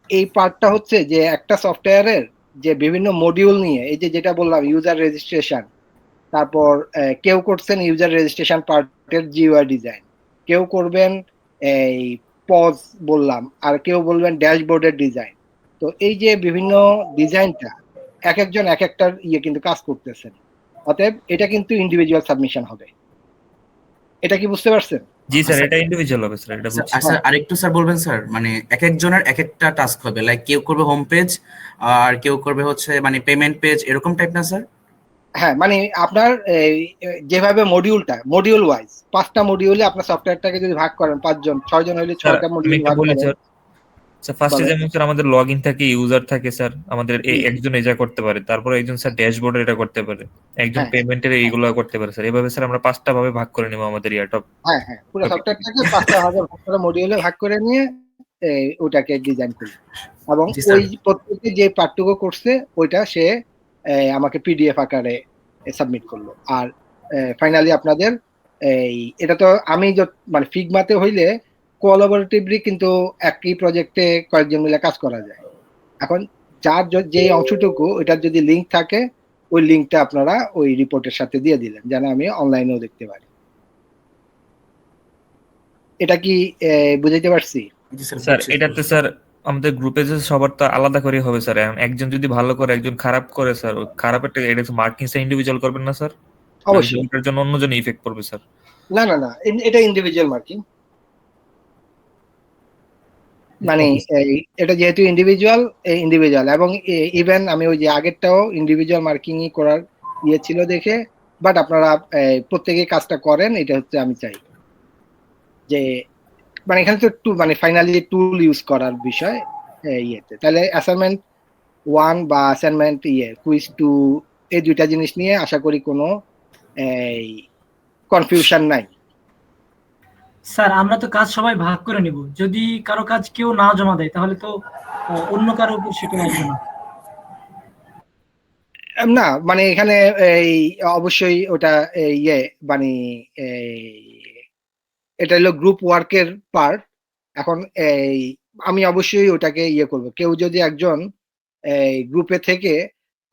এই পার্টটা হচ্ছে যে একটা সফটওয়্যারের যে বিভিন্ন মডিউল নিয়ে, এই যে যেটা বললাম ইউজার রেজিস্ট্রেশন, তারপর কেউ করছেন ইউজার রেজিস্ট্রেশন পার্টের জিইউআই ডিজাইন, কেউ করবেন এই পজ বললাম, আর কেউ বলবেন ড্যাশবোর্ডের ডিজাইন। তো এই যে বিভিন্ন ডিজাইনটা এক একজন এক একটার ইয়ে কিন্তু কাজ করতেছেন, অতএব এটা কিন্তু ইন্ডিভিজুয়াল সাবমিশন হবে। এটা কি বুঝতে পারছেন? জি স্যার, এটা ইন্ডিভিজুয়াল হবে স্যার, এটা বুঝছি। স্যার আরেকটু স্যার বলবেন স্যার, মানে এক একজনের এক একটা টাস্ক হবে, লাইক কেউ করবে হোম পেজ আর কেউ করবে হচ্ছে মানে পেমেন্ট পেজ, এরকম টাইপ না স্যার? হ্যাঁ, মানে আপনার যেভাবে মডিউল ওয়াইজ 5টা মডিউলে আপনার সফটওয়্যারটাকে যদি ভাগ করেন, 5জন 6জন হলে স্যার 6টা আমি মডিউল একটু ভাগ বলি করেন। স্যার। স্যার ফার্স্টে বলেন। যেমন স্যার আমাদের লগ ইন থাকে, ইউজার থাকে স্যার, আমাদের একজন এটা করতে পারে, তারপর একজন স্যার ড্যাশবোর্ডে এটা করতে পারে, একজন হ্যাঁ পেমেন্টের এইগুলো করতে পারে স্যার। এভাবে স্যার আমরা 5টা ভাবে ভাগ করে নেব আমাদের ইয়াটপ হ্যাঁ হ্যাঁ, পুরো টপিক। সফটওয়্যারটাকে 5টা মডিউলে ভাগ করে নিয়ে ওটাকে ডিজাইন করি, এবং জি স্যার। ওই প্রত্যেকে যে পার্টটুকু করছে ওইটা সে আমাকে পিডিএফ আকারে সাবমিট করলো। আর ফাইনালি আপনাদের এটা তো আমি মানে ফিগমাতে হইলে কোলাবোরেটিভলি কিন্তু একই প্রজেক্টে কয়েকজন মিলে কাজ করা যায়। এখন যার যে অংশটুকু ওইটার যদি লিঙ্ক থাকে, ওই লিঙ্কটা আপনারা ওই রিপোর্টের সাথে দিয়ে দিলেন, যেন আমি অনলাইনেও দেখতে পারি। এটা কি বুঝাইতে পারছি? জি স্যার, স্যার এটাতে স্যার আমাদের গ্রুপে যে সবার তো আলাদা করে হবে স্যার। এখন একজন যদি ভালো করে একজন খারাপ করে স্যার, ওই খারাপেরটা এটা মার্কিং স্যার ইন্ডিভিজুয়াল করবেন না স্যার? অবশ্যই। এটার জন্য অন্যজন ইফেক্ট পড়বে স্যার। না না না, এটা ইন্ডিভিজুয়াল মার্কিং। মানে এটা যেহেতু ইন্ডিভিজুয়াল, এবং ইভেন আমি ওই যে আগেরটাও ইন্ডিভিজুয়াল মার্কিংই করার ইয়ে ছিল দেখে, বাট আপনারা প্রত্যেকে কাজটা করেন, এটা হচ্ছে আমি চাই যে মানে এখানে তো মানে ফাইনালি টুল ইউজ করার বিষয় ইয়েতে। তাহলে অ্যাসাইনমেন্ট 1 বা অ্যাসাইনমেন্ট কুইজ 2, এই দুইটা জিনিস নিয়ে আশা করি কোনো কনফিউশন নাই। স্যার আমরা তো কাজ সবাই ভাগ করে নিব, যদি কারো কাজ কেউ না জমা দেয় তাহলে তো অন্য কারো উপর সেটা আসবে না। না মানে এখানে এই অবশ্যই ওটা ইয়ে মানে এটা হলো গ্রুপ ওয়ার্কের পার্ট। এখন আমি অবশ্যই ওটাকে ইয়ে করব। কেউ যদি একজন গ্রুপে থেকে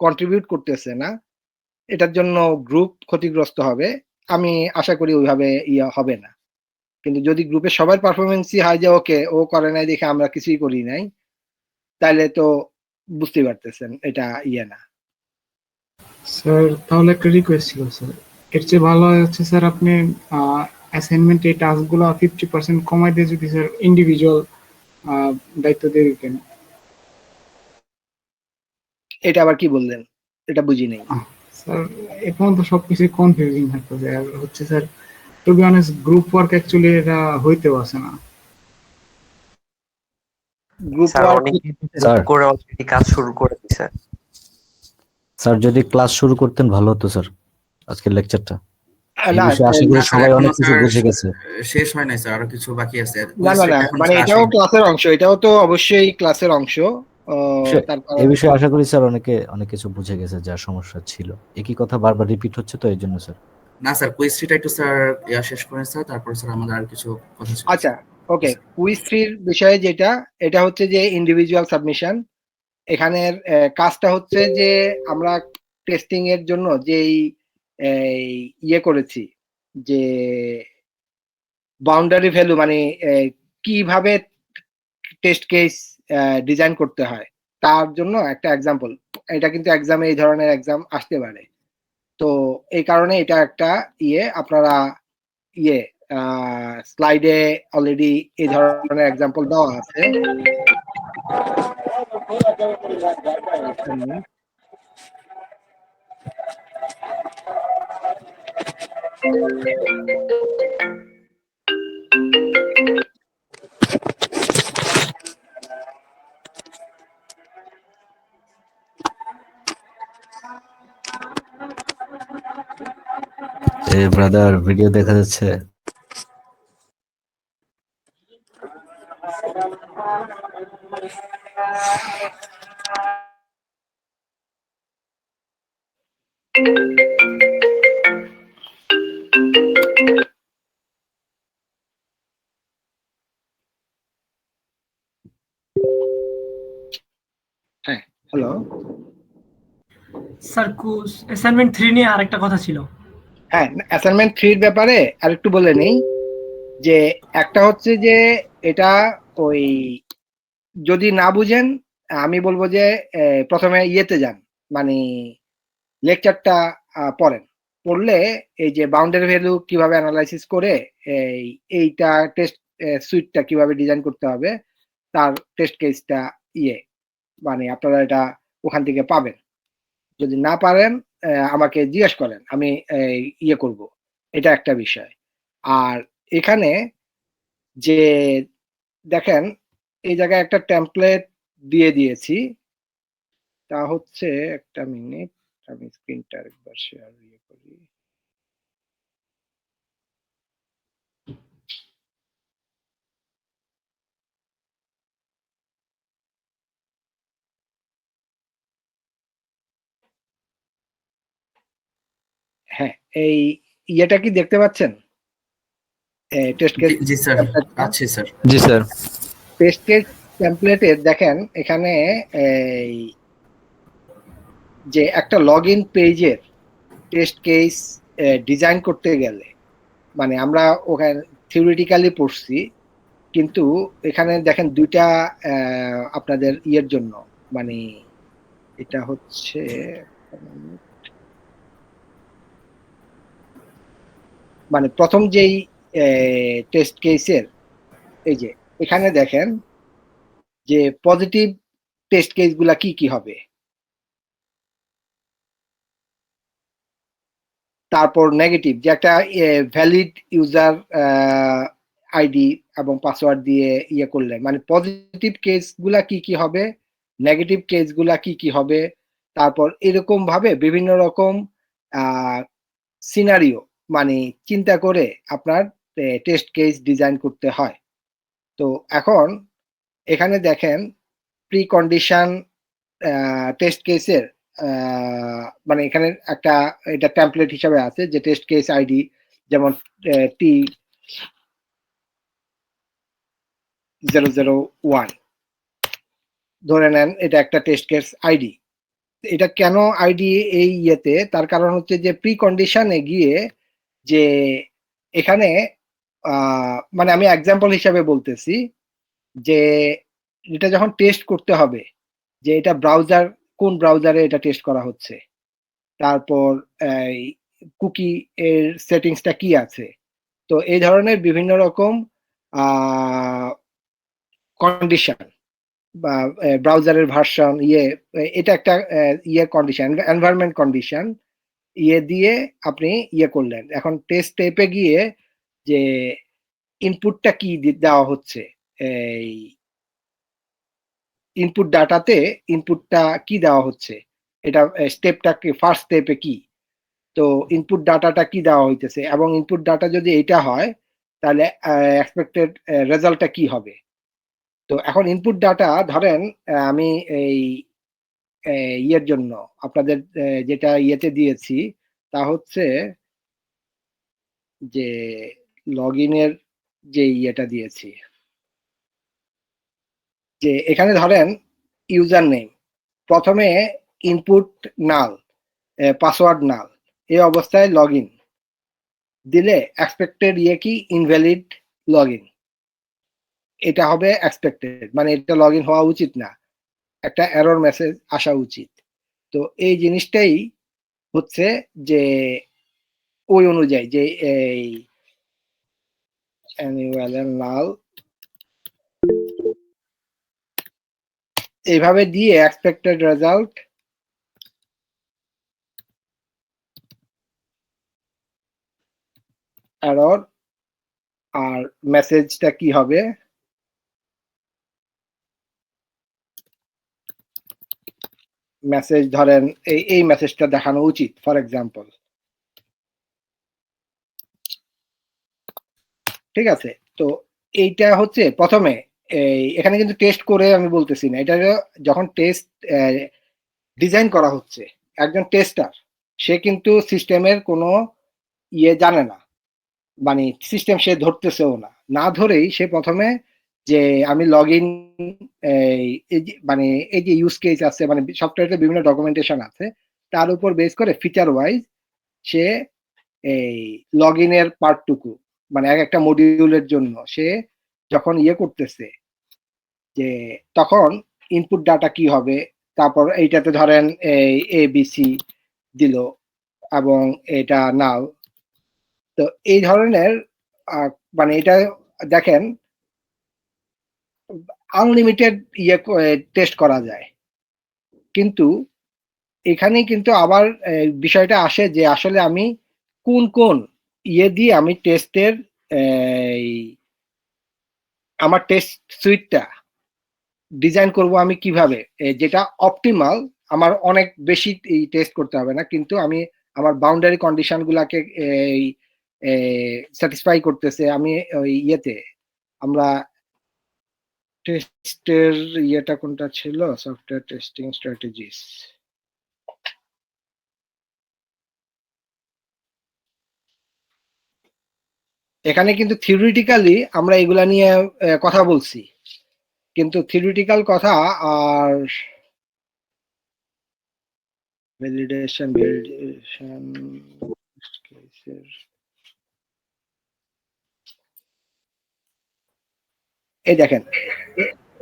কন্ট্রিবিউট করতেছে না, এটার জন্য গ্রুপ ক্ষতিগ্রস্ত হবে। আমি আশা করি ওইভাবে ইয়ে হবে না। কিন্তু যদি গ্রুপে সবার পারফরমেন্সই হয় যে ওকে ও করে নাই দেখে আমরা কিছুই করি নাই, তাহলে তো বুঝতেই পারতেছেন এটা ইয়ে না। স্যার তাহলে একটা রিকোয়েস্ট ছিল স্যার, এর চেয়ে ভালো হচ্ছে স্যার আপনি অ্যাসাইনমেন্ট এই টাস্কগুলো 50% কমাই দিয়ে যদি স্যার ইন্ডিভিজুয়াল দায়িত্ব দিয়ে দিতেন। এটা আবার কি বললেন? এটা বুঝি নাই। স্যার এখন তো সবকিছু কনফিউজিং থাকতেছে, আর হচ্ছে sir to be honest group work actually এটা হইতেও আসে না। গ্রুপ স্যার ওয়ার্ক অনেকে স্যার করে অলরেডি কাজ শুরু করে দিয়েছে। স্যার যদি ক্লাস শুরু করতেন ভালো হতো স্যার, আজকের লেকচারটা এই না বিষয়ে আশা করি সবাই অনেক কিছু বুঝে গেছে। শেষ হয় নাই স্যার, আরো কিছু বাকি আছে। না না না, মানে এটাও ক্লাসের অংশ, এটাও তো অবশ্যই ক্লাসের অংশ। এই বিষয়ে আশা করি স্যার অনেক কিছু বুঝে গেছে, যা সমস্যা ছিল। একই কথা বারবার রিপিট হচ্ছে তো এই জন্য স্যার। না স্যার, কুইজটা একটু স্যার শেষ করেন স্যার, তারপর স্যার আমাদের আর কিছু কথা ছিল। আচ্ছা ওকে, কুইজ 3 বিষয়ে যেটা, এটা হচ্ছে যে ইন্ডিভিজুয়াল সাবমিশন। এখানের কাজটা হচ্ছে যে আমরা টেস্টিং এর জন্য যেই ইয়ে করেছি, যে বাউন্ডারি ভ্যালু মানে কিভাবে টেস্ট কেস ডিজাইন করতে হয় তার জন্য একটা এক্সাম্পল। এটা কিন্তু এক্সামে এই ধরনের এক্সাম আসতে পারে, তো এই কারণে এটা একটা আপনারা স্লাইডে অলরেডি এই ধরনের এক্সাম্পল দেওয়া আছে। ব্রাদার ভিডিও দেখা যাচ্ছে? হ্যাঁ, হ্যালো। স্যার অ্যাসাইনমেন্ট 3 নিয়ে আরেকটা কথা ছিল। হ্যাঁ, অ্যাসাইনমেন্ট 3 এর ব্যাপারে আরেকটু বলে নেই যে একটা হচ্ছে যে এটা ওই যদি না বুঝেন আমি বলবো যে প্রথমে ইয়েতে যান, মানে লেকচারটা পড়েন। পড়লে এই যে বাউন্ডারি ভ্যালু কিভাবে অ্যানালাইসিস করে এইটা টেস্ট সুইটটা কিভাবে ডিজাইন করতে হবে তার টেস্ট কেসটা মানে আপনারা এটা ওখান থেকে পাবেন। যদি না পারেন আমাকে জিজ্ঞেস করেন, আমি করব। এটা একটা বিষয়। আর এখানে যে দেখেন এই জায়গায় একটা টেমপ্লেট দিয়ে দিয়েছি, তা হচ্ছে একটা মিনিট, আমি স্ক্রিনটা একবার শেয়ার করি। হ্যাঁ, এই ইয়েটা কি দেখতে পাচ্ছেন? টেস্ট কেস জি স্যার, আছে স্যার। জি স্যার। টেস্ট কেস টেমপ্লেটে দেখেন এখানে এই যে একটা লগইন পেজের টেস্ট কেস ডিজাইন করতে গেলে, মানে আমরা ওখানে থিওরিটিক্যালি পড়ছি, কিন্তু এখানে দেখেন দুইটা আপনাদের ইয়ের জন্য, মানে এটা হচ্ছে মানে প্রথম যেই টেস্ট কেসের এই যে এখানে দেখেন যে পজিটিভ টেস্ট কেস গুলা কি কি হবে, তারপর নেগেটিভ যে একটা ভ্যালিড ইউজার আইডি এবং পাসওয়ার্ড দিয়ে করলে মানে পজিটিভ কেস গুলা কি কি হবে, নেগেটিভ কেস গুলা কি কি হবে, তারপর এরকম ভাবে বিভিন্ন রকম সিনারিও মানে চিন্তা করে আপনার টেস্ট কেস ডিজাইন করতে হয়। তো এখন এখানে দেখেন প্রি কন্ডিশন টেস্ট কেসের মানে এখানে একটা এটা টেমপ্লেট হিসাবে আছে যে টেস্ট কেস আইডি, যেমন T001 ধরে নেন, এটা একটা টেস্ট কেস আইডি। এটা কেন আইডি এই ইয়েতে, তার কারণ হচ্ছে যে প্রি কন্ডিশনে গিয়ে যে এখানে মানে আমি এক্সাম্পল হিসাবে বলতেছি যে এটা যখন টেস্ট করতে হবে যে এটা ব্রাউজার, কোন ব্রাউজারে এটা টেস্ট করা হচ্ছে, তারপর কুকি এর সেটিংসটা কি আছে, তো এই ধরনের বিভিন্ন রকম কন্ডিশন বা ব্রাউজারের ভার্সন এটা একটা কন্ডিশন, এনভায়রনমেন্ট কন্ডিশন দিয়ে আপনি করলেন। এখন টেস্ট স্টেপে গিয়ে যে ইনপুটটা কি দেওয়া হচ্ছে, এই ইনপুট ডাটাতে ইনপুটটা কি দেওয়া হচ্ছে, এটা স্টেপটা কি, ফার্স্ট স্টেপে কি, তো ইনপুট ডাটাটা কি দেওয়া হইতেছে, এবং ইনপুট ডাটা যদি এটা হয় তাহলে এক্সপেক্টেড রেজাল্টটা কি হবে। তো এখন ইনপুট ডাটা ধরেন আমি এই ইয়ের জন্য আপনাদের যেটা দিয়েছি তা হচ্ছে যে লগইনের যে দিয়েছি, যে এখানে ধরেন ইউজার নেম প্রথমে ইনপুট নাল, পাসওয়ার্ড নাল, এই অবস্থায় লগইন দিলে এক্সপেক্টেড কি ইনভ্যালিড লগইন, এটা হবে এক্সপেক্টেড, মানে এটা লগইন হওয়া উচিত না, একটা এরর মেসেজ আসা উচিত। তো এই জিনিসটাই হচ্ছে যে ওই অনুযায়ী যে এই নাল এইভাবে দিয়ে এক্সপেক্টেড রেজাল্ট এরর, আর মেসেজটা কি হবে, মেসেজ ধরেন এই মেসেজটা দেখানো উচিত, ফর এক্সাম্পল ঠিক আছে? তো এইটা হচ্ছে প্রথমে এখানে কিন্তু টেস্ট করে আমি বলতেছি না, এটা যখন টেস্ট ডিজাইন করা হচ্ছে, একজন টেস্টার সে কিন্তু সিস্টেমের কোনো জানে না, মানে সিস্টেম সে ধরতেছেও না, না ধরেই সে প্রথমে যে আমি লগ ইন মানে এই যে ইউজ কেস আছে, মানে সফটওয়্যারে বিভিন্ন ডকুমেন্টেশন আছে, তার উপর বেস করে ফিচার ওয়াইজ সে এই লগ ইনের পার্টটুকু, মানে এক একটা মডিউলের জন্য সে যখন করতেছে যে তখন ইনপুট ডাটা কি হবে, তারপর এইটাতে ধরেন এই ABC দিল এবং এটা নাও। তো এই ধরনের মানে এটা দেখেন আনলিমিটেড টেস্ট করা যায়, কিন্তু এখানেই কিন্তু আবার বিষয়টা আসে যে আসলে আমি কোন কোন দিয়ে আমি টেস্টের আমার টেস্ট সুইটটা ডিজাইন করব আমি কিভাবে, যেটা অপটিমাল, আমার অনেক বেশি টেস্ট করতে হবে না, কিন্তু আমি আমার বাউন্ডারি কন্ডিশন গুলাকে স্যাটিসফাই করতেছে। আমি ওই আমরা টেস্টের কোনটা ছিল, সফটওয়্যার টেস্টিং স্ট্র্যাটেজিস, এখানে কিন্তু থিওরিটিক্যালি আমরা এগুলা নিয়ে কথা বলছি, কিন্তু থিওরিটিক্যাল কথা আর ভ্যালিডেশন এই দেখেন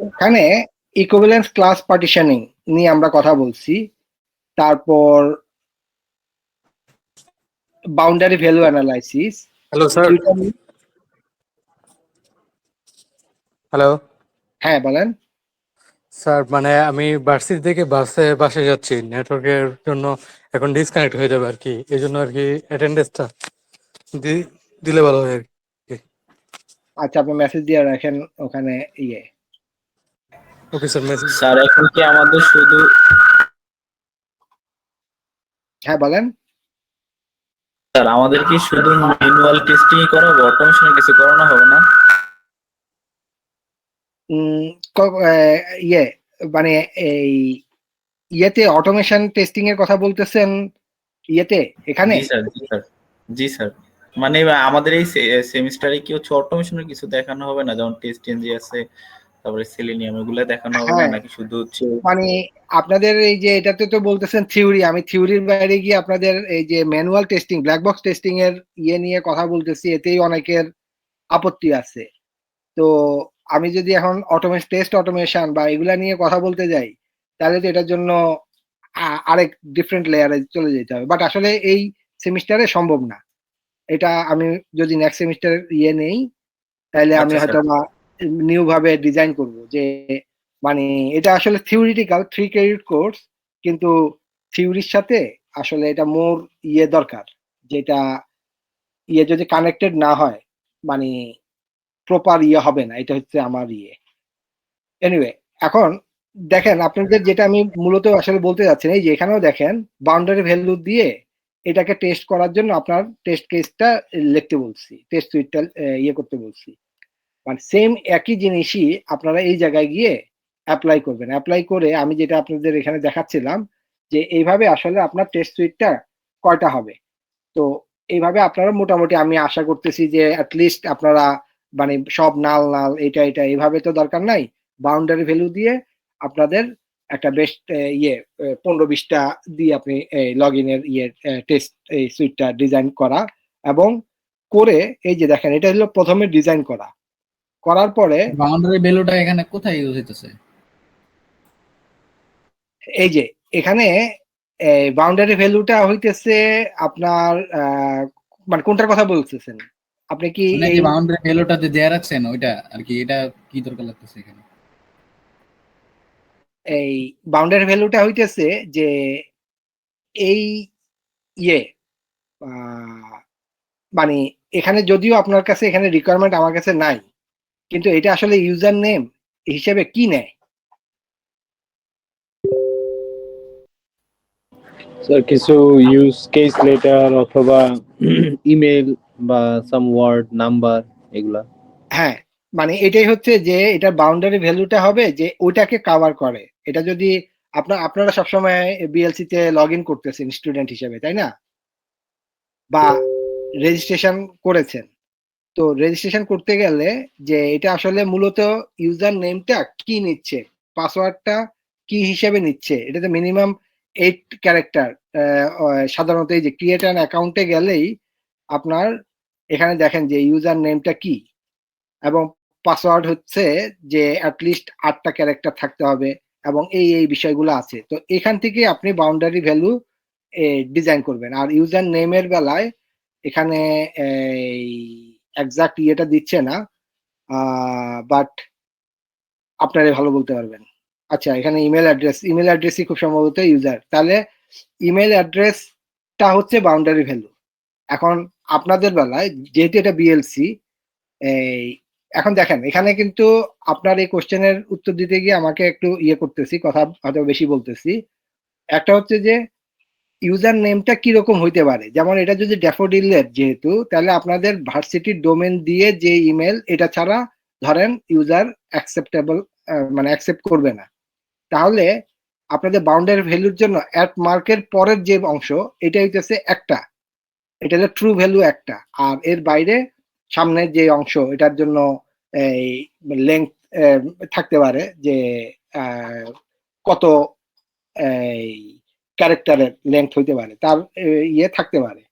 এখানে ইকুইভ্যালেন্স ক্লাস পার্টিশনিং নিয়ে আমরা কথা বলছি, তারপর boundary value analysis. Hello sir. Hello, হ্যাঁ বলেন স্যার মানে আমি ভার্সিটি থেকে বাসে যাচ্ছি, নেটওয়ার্কের জন্য এখন ডিসকানেক্ট হয়ে যাবে আর কি, এই জন্য আর কি অ্যাটেন্ডেন্সটা দিলে ভালো হয় আর কি। আচ্ছা, আপনি মেসেজ দিয়ে রাখেন ওখানে ওকে স্যার, মেসেজ। স্যার এখন কি আমাদের শুধু, হ্যাঁ বলেন স্যার আমাদের কি শুধু ম্যানুয়াল টেস্টিং করাবো, অটোমেশনে কিছু করানো হবে না? মানে এই অটোমেশন টেস্টিং এর কথা বলতেছেন এখানে? জি স্যার, জি স্যার, জি স্যার, মানে আমাদের এই সেমিস্টারে কি হচ্ছে অটোমেশনের কিছু দেখানো হবে না, যেমন টেস্ট এনজি আছে, তারপরে সেলেনিয়াম, এগুলো দেখানো হবে না, নাকি শুধু হচ্ছে মানে আপনাদের এই যে এটাতে তো বলতেছেন থিওরি, আমি থিওরির বাইরে গিয়ে আপনাদের এই যে manual testing, black box testing এর নিয়ে কথা বলতেছি, এতেই অনেকের আপত্তি আছে। তো আমি যদি এখন টেস্ট অটোমেশন বা এগুলা নিয়ে কথা বলতে যাই, তাহলে তো এটার জন্য আরেক ডিফারেন্ট লেয়ারে চলে যেতে হবে, বাট আসলে এই সেমিস্টারে সম্ভব না। এটা আমি যদি নেক্সট সেমিস্টার নেই, তাহলে আমি হয়তো নিউ ভাবে ডিজাইন করব, যে মানে এটা আসলে থিওরিটিক্যাল 3 ক্রেডিট কোর্স, কিন্তু থিওরির সাথে আসলে এটা মোর দরকার, যেটা যদি কানেক্টেড না হয় মানে প্রপার হবে না, এটা হচ্ছে আমার এনিওয়ে। এখন দেখেন আপনাদের যেটা আমি মূলত আসলে বলতে যাচ্ছি, এই যে এখানেও দেখেন বাউন্ডারি ভ্যালু দিয়ে এটাকে টেস্ট করার জন্য আপনার টেস্ট কেসটা লিখতে বলছি, টেস্ট সুইটটা করতে বলছি, মানে সেম একই জিনিসই আপনারা এই জায়গায় গিয়ে অ্যাপ্লাই করবেন। অ্যাপ্লাই করে আমি যেটা আপনাদের এখানে দেখাচ্ছিলাম, যে এইভাবে আসলে আপনার টেস্ট সুইটটা কয়টা হবে। তো এইভাবে আপনারা মোটামুটি আমি আশা করতেছি যে অ্যাটলিস্ট আপনারা মানে সব নাল এটা এইভাবে তো দরকার নাই, বাউন্ডারি ভ্যালু দিয়ে আপনাদের একটা বেস্ট 15-20টা দিয়ে আপনি লগ ইনের টেস্ট সুইটটা ডিজাইন করা, এবং করে এই যে দেখেন এটা হলো প্রথমে ডিজাইন করার পরে বাউন্ডারি ভ্যালুটা এখানে কোথায় ইউজ হইতেছে? এই যে এখানে বাউন্ডারি ভ্যালুটা হইতেছে আপনার মানে কোনটার কথা বলতেছেন আপনি? কি এই বাউন্ডারি ভ্যালুটা যে দেয়া রাখছেন ওইটা আর কি, এটা কি দরকার লাগতেছে এখানে? এই বাউন্ডারি ভ্যালুটা হইতেছে যে এই মানে এখানে যদিও আপনার কাছে এখানে রিকোয়ারমেন্ট আমার কাছে নাই, কিন্তু এটা আসলে ইউজার নেম হিসেবে কি নেয়? স্যার কিছু ইউজ কেস লেটার অথবা ইমেল বা সাম ওয়ার্ড নাম্বার এগুলা? হ্যাঁ, মানে এটাই হচ্ছে যে এটার বাউন্ডারি ভ্যালুটা হবে যে ওইটাকে কভার করে। এটা যদি আপনারা সবসময় বিএলসি তে লগ ইন করতেছেন স্টুডেন্ট হিসেবে, তাই না? বা রেজিস্ট্রেশন করেছেন। তো রেজিস্ট্রেশন করতে গেলে যে এটা আসলে মূলত ইউজার নেমটা কি নিচ্ছে, পাসওয়ার্ডটা কি হিসেবে নিচ্ছে, এটাতে মিনিমাম 8 ক্যারেক্টার। সাধারণত এই যে ক্রিয়েট অ্যান অ্যাকাউন্টে গেলেই আপনার এখানে দেখেন যে ইউজার নেমটা কি এবং পাসওয়ার্ড হচ্ছে যে অ্যাটলিস্ট 8টা ক্যারেক্টার থাকতে হবে এবং এই বিষয়গুলো আছে। তো এখান থেকে আপনি বাউন্ডারি ভ্যালু ডিজাইন করবেন। আর ইউজার নেমের বেলায় এখানে এক্সাক্ট ইয়েটা দিচ্ছে না, বাট আপনারা ভালো বলতে পারবেন। আচ্ছা, এখানে ইমেল অ্যাড্রেসই খুব সম্ভবত ইউজার, তাহলে ইমেল অ্যাড্রেসটা হচ্ছে বাউন্ডারি ভ্যালু। এখন আপনাদের বেলায় যেহেতু এটা বিএলসি, এখন দেখেন এখানে কিন্তু আপনার এই কোশ্চেনের উত্তর দিতে গিয়ে আমাকে একটু করতেছি, কথা হয়তো বেশি বলতেছি। একটা হচ্ছে যে ইউজার নেমটা কিরকম হইতে পারে, যেমন এটা যদি ড্যাফোডিলের যেহেতু, তাহলে আপনাদের ভার্সিটির ডোমেন দিয়ে যে ইমেল, এটা ছাড়া ধরেন ইউজার অ্যাকসেপ্টেবল মানে অ্যাকসেপ্ট করবে না। তাহলে আপনাদের বাউন্ডারি ভ্যালুর জন্য অ্যাট মার্কের পরের যে অংশ, এটা হইতেছে একটা, এটা হলো ট্রু ভ্যালু একটা, আর এর বাইরে সামনের যে অংশ এটার জন্য এই লেংথ থাকতে পারে যে কত এই ক্যারেক্টারের লেংথ হইতে পারে, তার থাকতে পারে।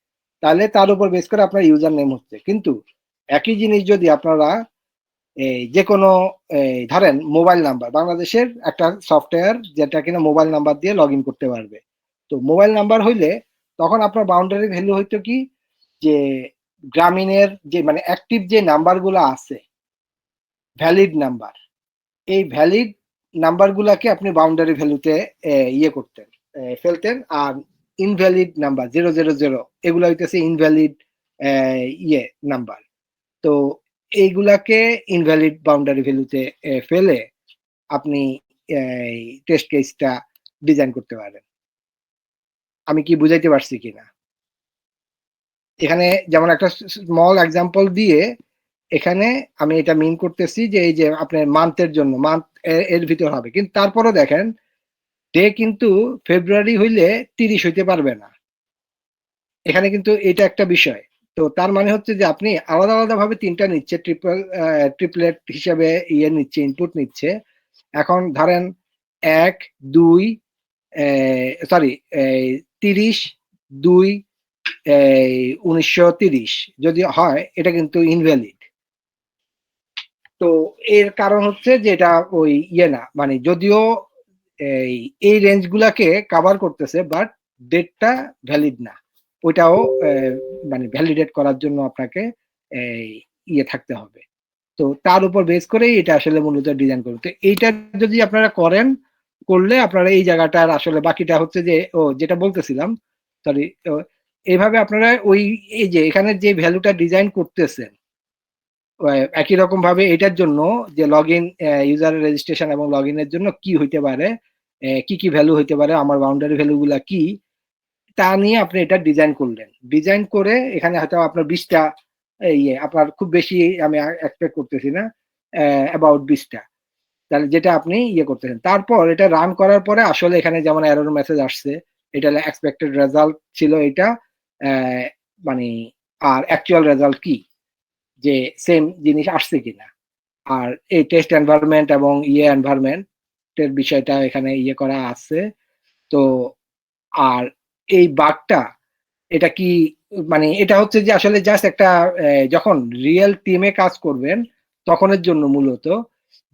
তাহলে তার উপর বেস করে আপনার ইউজার নেম হচ্ছে। কিন্তু একই জিনিস যদি আপনারা যে কোনো ধরেন মোবাইল নাম্বার, বাংলাদেশের একটা সফটওয়্যার যেটা কিনা মোবাইল নাম্বার দিয়ে লগ ইন করতে পারবে, তো মোবাইল নাম্বার হইলে তখন আপনার বাউন্ডারি ভ্যালু হইতো কি যে গ্রামীণের যে মানে অ্যাক্টিভ যে নাম্বারগুলো আছে, ভ্যালিড নাম্বার, এই ভ্যালিড নাম্বারগুলোকে আপনি বাউন্ডারি ভ্যালুতে করতেন, ফেলতেন। আর ইনভ্যালিড নাম্বার 000 এগুলো হইতেছে ইনভ্যালিড নাম্বার। তো এইগুলাকে ইনভ্যালিড বাউন্ডারি ভ্যালুতে ফেলে আপনি টেস্ট কেসটা ডিজাইন করতে পারেন। আমি কি বুঝাইতে পারছি কিনা? এখানে যেমন একটা স্মল এক্সাম্পল দিয়ে এখানে আমি এটা মিন করতেছি যে এই যে আপনার মান্থের জন্য মান্থ এর ভিতর হবে, কিন্তু তারপরও দেখেন ডে কিন্তু ফেব্রুয়ারি হইলে 30 হইতে পারবে না। এখানে কিন্তু এটা একটা বিষয়। তো তার মানে হচ্ছে যে আপনি আলাদা আলাদা ভাবে তিনটা নিচ্ছে, ট্রিপলেট হিসাবে নিচ্ছে, ইনপুট নিচ্ছে। এখন ধরেন 1 2 সরি 30 2 1930 যদি হয়, এটা কিন্তু ইনভ্যালিড। তো এর কারণ হচ্ছে যে এটা ওই না, মানে যদিও এই রেঞ্জ গুলাকে কভার করতেছে, বাট ডেটটা ভ্যালিড না। ওইটাও মানে ভ্যালিডেট করার জন্য আপনাকে থাকতে হবে। তো তার উপর বেস করেই এটা আসলে মূলত ডিজাইন করুন। তো এইটা যদি আপনারা করলে আপনারা এই জায়গাটার আসলে বাকিটা হচ্ছে যে যেটা বলতেছিলাম, সরি, এইভাবে আপনারা এই যে এখানে যে ভ্যালুটা ডিজাইন করতেছেন, একই রকম ভাবে এটার জন্য যে লগ ইন ইউজার রেজিস্ট্রেশন এবং লগ ইনের জন্য কি হইতে পারে, কি কি ভ্যালু হইতে পারে, আমার বাউন্ডারি ভ্যালু গুলা কি, তা নিয়ে আপনি এটা ডিজাইন করলেন। ডিজাইন করে এখানে হয়তো আপনার 20টা আপনার খুব বেশি আমি এক্সপেক্ট করতেছি না, অ্যাবাউট 20টা, তাহলে যেটা আপনি করতেছেন। তারপর এটা রান করার পরে আসলে এখানে যেমন এরর মেসেজ আসছে, এটা এক্সপেক্টেড রেজাল্ট ছিল এটা, মানে আর অ্যাকচুয়াল রেজাল্ট কি, যে সেম জিনিস আসছে কিনা। আর এই টেস্ট এনভায়রনমেন্ট এবং এনভায়রনমেন্টের বিষয়টা এখানে করা আছে। তো আর এই বাগটা এটা কি, মানে এটা হচ্ছে যে আসলে জাস্ট একটা যখন রিয়েল টিমে কাজ করবেন তখনের জন্য মূলত,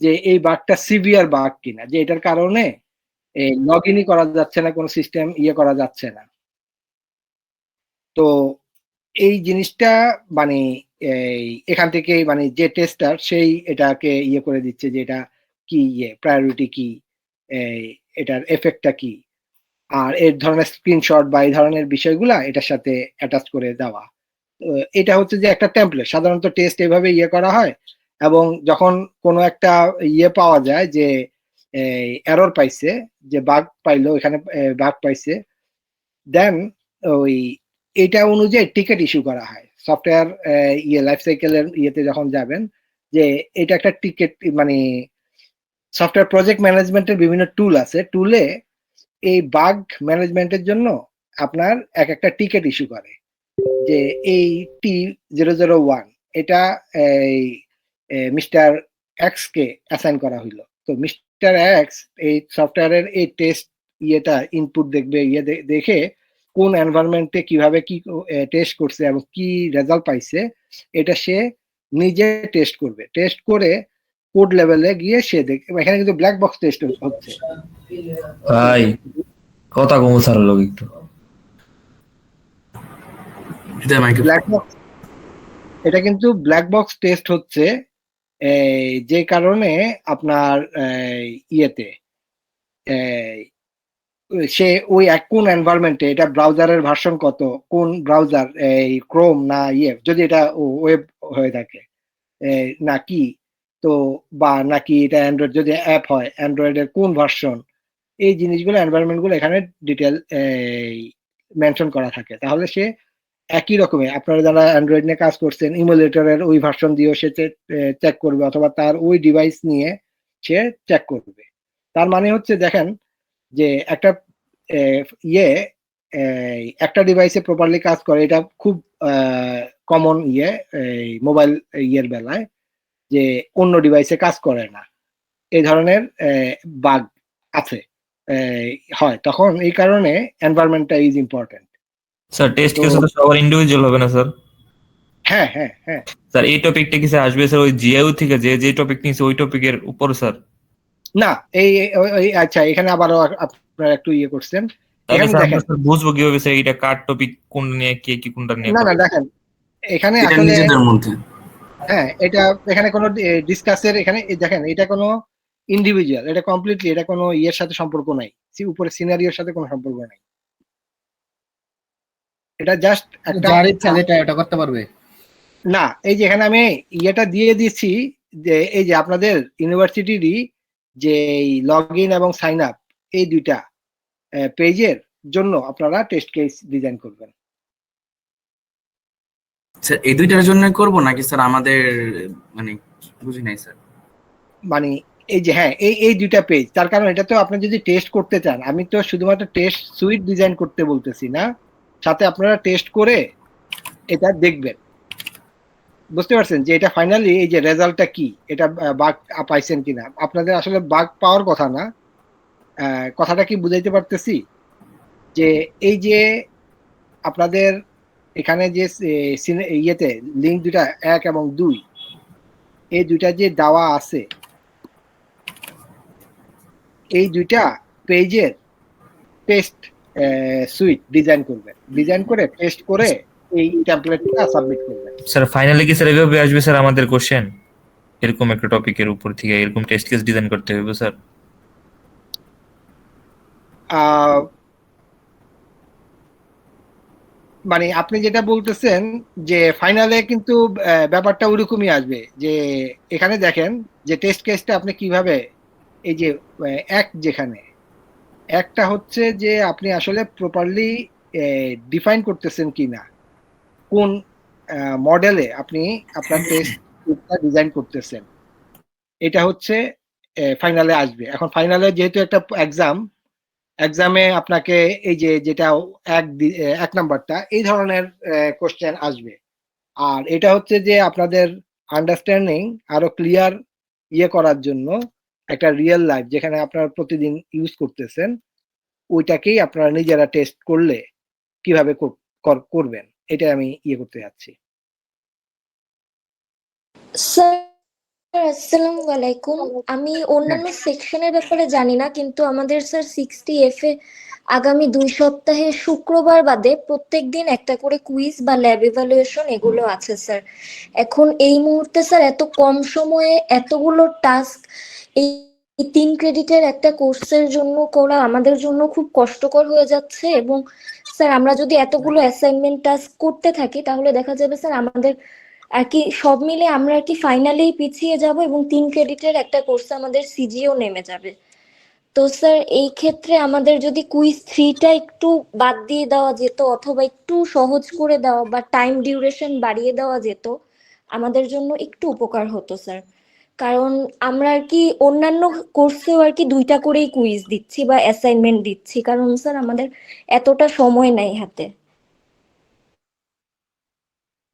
যে এই বাগটা সিভিয়ার বাগ কিনা, যে এটার কারণে লগ ইনই করা যাচ্ছে না, কোনো সিস্টেম করা যাচ্ছে না। তো এই জিনিসটা মানে এখান থেকে মানে যে টেস্টার সেই এটাকে করে দিচ্ছে যে এটা কি প্রায়োরিটি কি, এটার এফেক্টটা কি, আর এর ধরনের স্ক্রিনশট বা এই ধরনের বিষয়গুলা এটার সাথে অ্যাটাচ করে দেওয়া। এটা হচ্ছে যে একটা টেমপ্লেট, সাধারণত টেস্ট এভাবে করা হয়। এবং যখন কোনো একটা পাওয়া যায় যে এরর পাইছে, যে বাগ পাইলো, এখানে বাগ পাইছে, দেন ওই এটা অনুযায়ী টিকেট ইস্যু করা হয়। সফটওয়্যার লাইফ সাইকেলের ইয়েতে যখন যাবেন, যে এটা একটা টিকেট, মানে সফটওয়্যার প্রজেক্ট ম্যানেজমেন্টের বিভিন্ন টুল আছে, টুলে এই বাগ ম্যানেজমেন্টের জন্য আপনার একটা টিকেট ইস্যু করে, যে এই T001 এটা মিস্টার এক্স কে অ্যাসাইন করা হইলো। তো মিস্টার এক্স এই সফটওয়্যারের এই টেস্ট ইনপুট দেখবে, দেখে কোন এনভায়রনমেন্টে কিভাবে কি টেস্ট করছে এবং কি রেজাল্ট পাইছে, এটা সে নিজে টেস্ট করবে। টেস্ট করে কোড লেভেলে গিয়ে সে দেখে, এখানে কিন্তু ব্ল্যাক বক্স টেস্ট হচ্ছে। ভাই কথা কম স্যার লোক একটু ব্ল্যাক বক্স, এটা কিন্তু ব্ল্যাক বক্স টেস্ট হচ্ছে, যে কারণে আপনার ইয়েতে সে ওই কোন এনভায়রনমেন্টে, এটা ব্রাউজারের ভার্সন কত, কোন ব্রাউজার, এই ক্রোম না যদি এটা ওয়েব হয়ে থাকে নাকি, তো বা নাকি এটা অ্যান্ড্রয়েড, যদি অ্যাপ হয় অ্যান্ড্রয়েডের কোন ভার্সন, এই জিনিসগুলো এনভায়রনমেন্ট গুলো এখানে ডিটেল মেনশন করা থাকে। তাহলে সে একই রকমের, আপনারা যারা অ্যান্ড্রয়েড নিয়ে কাজ করছেন, ইমুলেটরের ওই ভার্সন দিয়েও সে চেক করবে, অথবা তার ওই ডিভাইস নিয়ে সে চেক করবে। তার মানে হচ্ছে দেখেন যে একটা একটা ডিভাইসে প্রপারলি কাজ করে, এটা খুব কমন মোবাইল বেলায়, যে অন্য ডিভাইসে কাজ করে না, এই ধরনের বাগ আছে হয়, তখন এই কারণে এনভায়রনমেন্টটা is important. Sir test case তো সবার ইন্ডিভিজুয়াল হবে না স্যার? হ্যাঁ হ্যাঁ হ্যাঁ স্যার এই টপিকটা কি স্যার আসবে স্যার ওই জিআইউ থেকে, যে টপিক নিয়েছে ওই টপিকের উপর স্যার? না, আচ্ছা, এখানে আবারও আপনারা একটু করছেন, এখানে দেখেন বুঝবো কিভাবে স্যার এটা কার টপিক, কোন নিয়ে কে কি কোনটা নিয়ে? না দেখেন এখানে আসলে নিজেদের মধ্যে, হ্যাঁ, এটা এখানে কোনো ডিসকাসের, এখানে দেখেন এটা কোনো ইন্ডিভিজুয়াল, এটা কমপ্লিটলি, এটা কোনো সাথে সম্পর্ক নাই, উপরে সিনারিওর সাথে কোনো সম্পর্ক নাই, এটা জাস্ট একটা যার ইচ্ছা যেটা এটা করতে পারবে। না, এই যে এখানে আমি দিয়ে দিয়েছি, যে এই যে আপনাদের ইউনিভার্সিটিরই যে লগ ইন এবং সাইন আপ, এই দুইটা পেজের জন্য আপনারা টেস্ট কেস ডিজাইন করবেন। স্যার এই দুইটার জন্য করব নাকি স্যার আমাদের, মানে বুঝি নাই স্যার। মানে এই যে হ্যাঁ, এই দুইটা পেজ, তার কারণ এটা তো আপনি যদি টেস্ট করতে চান, আমি তো শুধুমাত্র টেস্ট সুইট ডিজাইন করতে বলতেছি না, সাথে আপনারা টেস্ট করে এটা দেখবেন, বুঝতে পারছেন যে এটা ফাইনালি এই যে রেজাল্টটা কি, এটা বাগ পাইছেন কিনা। আপনাদের আসলে বাগ পাওয়ার কথা না, কথাটা কি বুঝাইতে পারতেছি, যে এই যে আপনাদের এখানে যে লিঙ্ক দুটা 1 এবং 2, এই দুইটা যে দেওয়া আছে, এই দুইটা পেজের টেস্ট সুইট ডিজাইন করবেন, ডিজাইন করে টেস্ট করে এই টেমপ্লেটটা সাবমিট করবেন। স্যার ফাইনালি কি স্যার এভাবে আসবে স্যার আমাদের কোশ্চেন, এরকম একটা টপিকের উপর থেকে এরকম টেস্ট কেস ডিজাইন করতে হবে স্যার? মানে আপনি যেটা বলতেছেন যে ফাইনালে কিন্তু ব্যাপারটা ওরকমই আসবে, যে এখানে দেখেন যে টেস্ট কেসটা আপনি কিভাবে, এই যে যেখানে একটা হচ্ছে যে আপনি আসলে প্রপারলি ডিফাইন করতেছেন কিনা, কোন মডেলে আপনি আপনার টেস্ট ডিজাইন করতেছেন, এটা হচ্ছে ফাইনালে আসবে। এখন ফাইনালে যেহেতু একটা এক্সামে আপনাকে এই যে যেটা 1 নাম্বারটা, এই ধরনের কোশ্চেন আসবে। আর এটা হচ্ছে যে আপনাদের আন্ডারস্ট্যান্ডিং আরো ক্লিয়ার করার জন্য একটা রিয়েল লাইফ, যেখানে আপনারা প্রতিদিন ইউজ করতেছেন, ওইটাকেই আপনারা নিজেরা টেস্ট করলে কিভাবে করবেন, এটা আমি করতে যাচ্ছি। আসসালামু আলাইকুম। আমি অন্যান্য সেকশনের ব্যাপারে জানি না, কিন্তু আমাদের স্যার 60F এ আগামী 2 সপ্তাহে শুক্রবার বাদে প্রত্যেকদিন একটা করে কুইজ বা ল্যাব ইভালুয়েশন এগুলো আছে স্যার। এখন এই মুহূর্তে স্যার এত কম সময়ে এতগুলো টাস্ক এই 3 ক্রেডিটের একটা কোর্সের জন্য করা আমাদের জন্য খুব কষ্টকর হয়ে যাচ্ছে, এবং স্যার আমরা যদি এতগুলো অ্যাসাইনমেন্ট টাস্ক করতে থাকি তাহলে দেখা যাবে স্যার আমাদের আর কি সব মিলে আমরা আর কি ফাইনালি পিছিয়ে যাব, এবং 3 ক্রেডিটের একটা কোর্সে আমাদের সিজিও নেমে যাবে। তো স্যার এই ক্ষেত্রে আমাদের যদি কুইজ 3টা একটু বাদ দিয়ে দেওয়া যেত অথবা একটু সহজ করে দেওয়া বা টাইম ডিউরেশন বাড়িয়ে দেওয়া যেত আমাদের জন্য একটু উপকার হতো স্যার। কারণ আমরা আর কি অন্যান্য কোর্সেও আর কি 2টা করেই কুইজ দিচ্ছি বা অ্যাসাইনমেন্ট দিচ্ছি, কারণ স্যার আমাদের এতটা সময় নাই হাতে।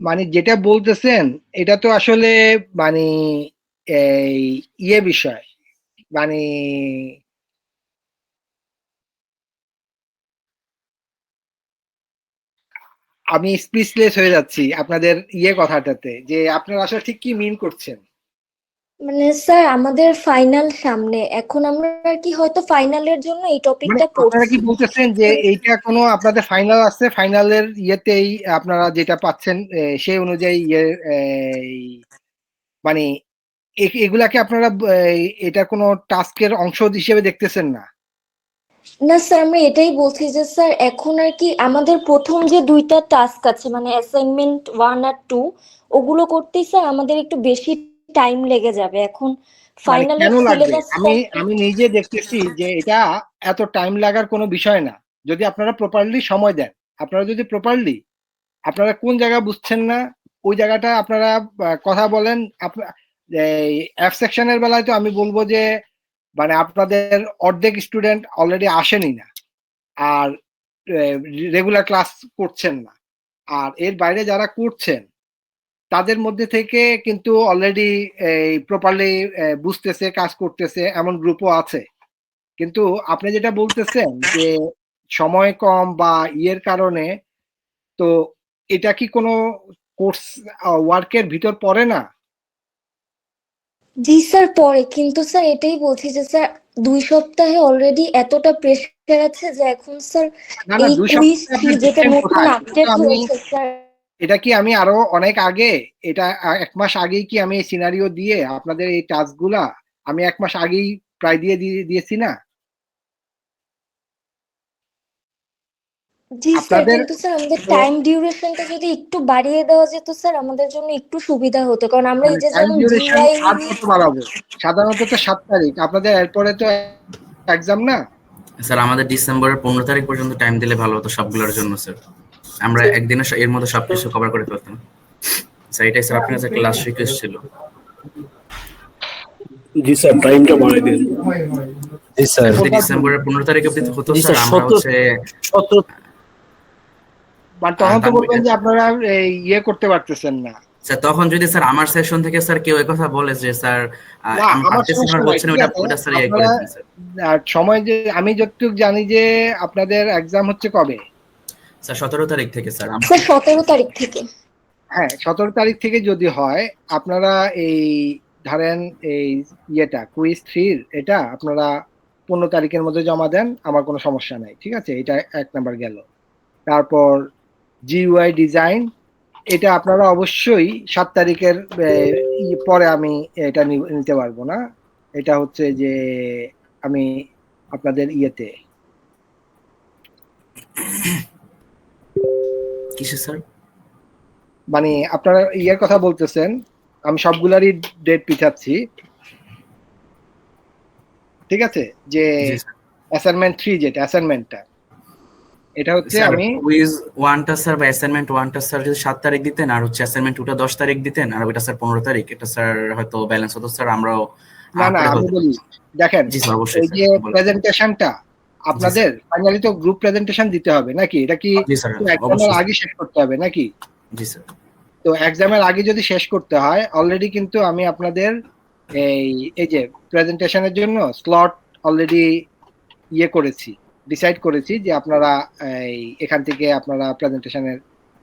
মানে যেটা বলতেছেন এটা তো আসলে মানে এই বিষয়, মানে আমি স্পিচলেস হয়ে যাচ্ছি আপনাদের কথাটাতে, যে আপনারা আসলে ঠিক কি মিন করছেন। মানে স্যার আমাদের ফাইনাল সামনে, এখন আমরা আর কি হয়তো ফাইনালের জন্য এই মানে টপিকটা আপনারা কি পড়ছি। বলতেছেন যে এইটা কোনো আপনাদের ফাইনাল আছে, ফাইনালের ইয়েতেই আপনারা যেটা পাচ্ছেন সেই অনুযায়ী মানে এগুলাকে আপনারা এটা কোনো টাস্কের অংশ হিসেবে দেখতেছেন না? না স্যার, আমি এটাই বলছি যে স্যার এখন আর কি আমাদের প্রথম যে 2টা টাস্ক আছে মানে অ্যাসাইনমেন্ট 1 আর 2, ওগুলো করতেই স্যার আমাদের একটু বেশি টাইম লেগে যাবে। এখন মানে ফাইনালের কেন লাগবে? সিলেবাস আমি নিজে দেখতেছি যে এটা এত টাইম লাগার কোনো বিষয় না, যদি আপনারা প্রপারলি সময় দেন। আপনারা যদি প্রপারলি, আপনারা কোন জায়গা বুঝছেন না ওই জায়গাটা আপনারা কথা বলেন। এফ সেকশনের বেলায় তো আমি বলবো যে মানে আপনাদের অর্ধেক স্টুডেন্ট অলরেডি আসেনি না, আর রেগুলার ক্লাস করছেন না। আর এর বাইরে যারা করছেন তাদের মধ্যে থেকে কিন্তু অলরেডি প্রপারলি বুঝতেছে, কাজ করতেছে এমন গ্রুপও আছে। কিন্তু আপনি যেটা বলতেছেন যে সময় কম বা ইয়ের কারণে, তো এটা কি কোনো কোর্স ওয়ার্কের ভিতর পড়ে না? জি স্যার পড়ে, কিন্তু স্যার এটাই বলছি যে স্যার 2 সপ্তাহে অলরেডি এতটা প্রেশার আছে যে এখন স্যার না না, এই 2 কুইজ সপ্তাহে আপনি যেটা দিচ্ছেন নতুন কোথায়? আপডেট হয়েছে স্যার। এটা কি আমি আরো অনেক আগে, এটা 1 মাস আগেই কি আমি এই সিনারিও দিয়ে আপনাদের এই টাস্কগুলা আমি 1 মাস আগেই প্রায় দিয়েছি না? জি স্যার, আপনাদের কিন্তু স্যার আমাদের টাইম ডিউরেশনটা যদি একটু বাড়িয়ে দেওয়া যেত স্যার আমাদের জন্য একটু সুবিধা হতো, কারণ আমরা এই যে টাইম যেমন ডিউরেশন জিআই আর কত বাড়াবো? সাধারণত তো 7 তারিখ, আপনাদের এরপরে তো এক্সাম না? স্যার আমাদের ডিসেম্বরের 15 তারিখ পর্যন্ত টাইম দিলে ভালো হতো সবগুলোর জন্য স্যার। আমরা একদিনে এর মধ্যে সবকিছু কভার করে ফেলতাম স্যার। এটাই স্যার আপনার কাছে একটা লাস্ট রিকোয়েস্ট ছিল। জি স্যার, টাইমটা বাড়াই দিন। জি স্যার, যদি ডিসেম্বরের 15 তারিখ অবধি হতো জি স্যার, স্যার, আমরা হচ্ছে 17 বাট তখন তো বলবেন যে আপনারা করতে পারতেছেন না। স্যার তখন যদি স্যার আমার সেকশন থেকে স্যার কেউ এই কথা বলে যে স্যার না, আমি আমার পারতেছি না, সমস্যা নাই, হচ্ছে না, ঠিক ওটা আছে। স্যার ইয়ে করে আপনারা দিন স্যার। সময় যে আমি যতটুকু জানি যে আপনাদের এক্সাম হচ্ছে কবে? স্যার 17 তারিখ থেকে স্যার। স্যার 17 তারিখ থেকে। হ্যাঁ, 17 তারিখ থেকে যদি হয়, আপনারা এই ধরেন এই কুইজ 3 এটা আপনারা 15 তারিখের মধ্যে জমা দেন, আমার কোনো সমস্যা নাই, ঠিক আছে? এটা 1 নাম্বার গেল। তারপর জিইউআই ডিজাইন, এটা আপনারা অবশ্যই 7 তারিখের পরে আমি এটা নিতে পারবো না। এটা হচ্ছে যে আমি আপনাদের কিসে স্যার? মানে আপনারা কথা বলতেছেন, আমি সবগুলারই ডেট পিছাচ্ছি, ঠিক আছে? যে অ্যাসাইনমেন্ট 3 যেটা অ্যাসাইনমেন্টটা, এটা হচ্ছে স্যার আমি কুইজ 1টা স্যার বা অ্যাসাইনমেন্ট 1টা স্যার যদি 7 তারিখ দিতেন, আর হচ্ছে অ্যাসাইনমেন্ট 2টা 10 তারিখ দিতেন, আর ওইটা স্যার 15 তারিখ, এটা স্যার হয়তো ব্যালেন্স হতো স্যার। আমরাও না আমি বলি, দেখেন জি স্যার অবশ্যই এই যে প্রেজেন্টেশনটা আপনাদের ফাইনালি তো গ্রুপ প্রেজেন্টেশন দিতে হবে নাকি? এটা কি জি স্যার এক্সামের আগে শেষ করতে হবে নাকি? জি স্যার। তো এক্সামের আগে যদি শেষ করতে হয়, অলরেডি কিন্তু আমি আপনাদের এই যে প্রেজেন্টেশনের জন্য স্লট অলরেডি করেছি, ডিসাইড করেছি যে আপনারা এখান থেকে আপনারা প্রেজেন্টেশনের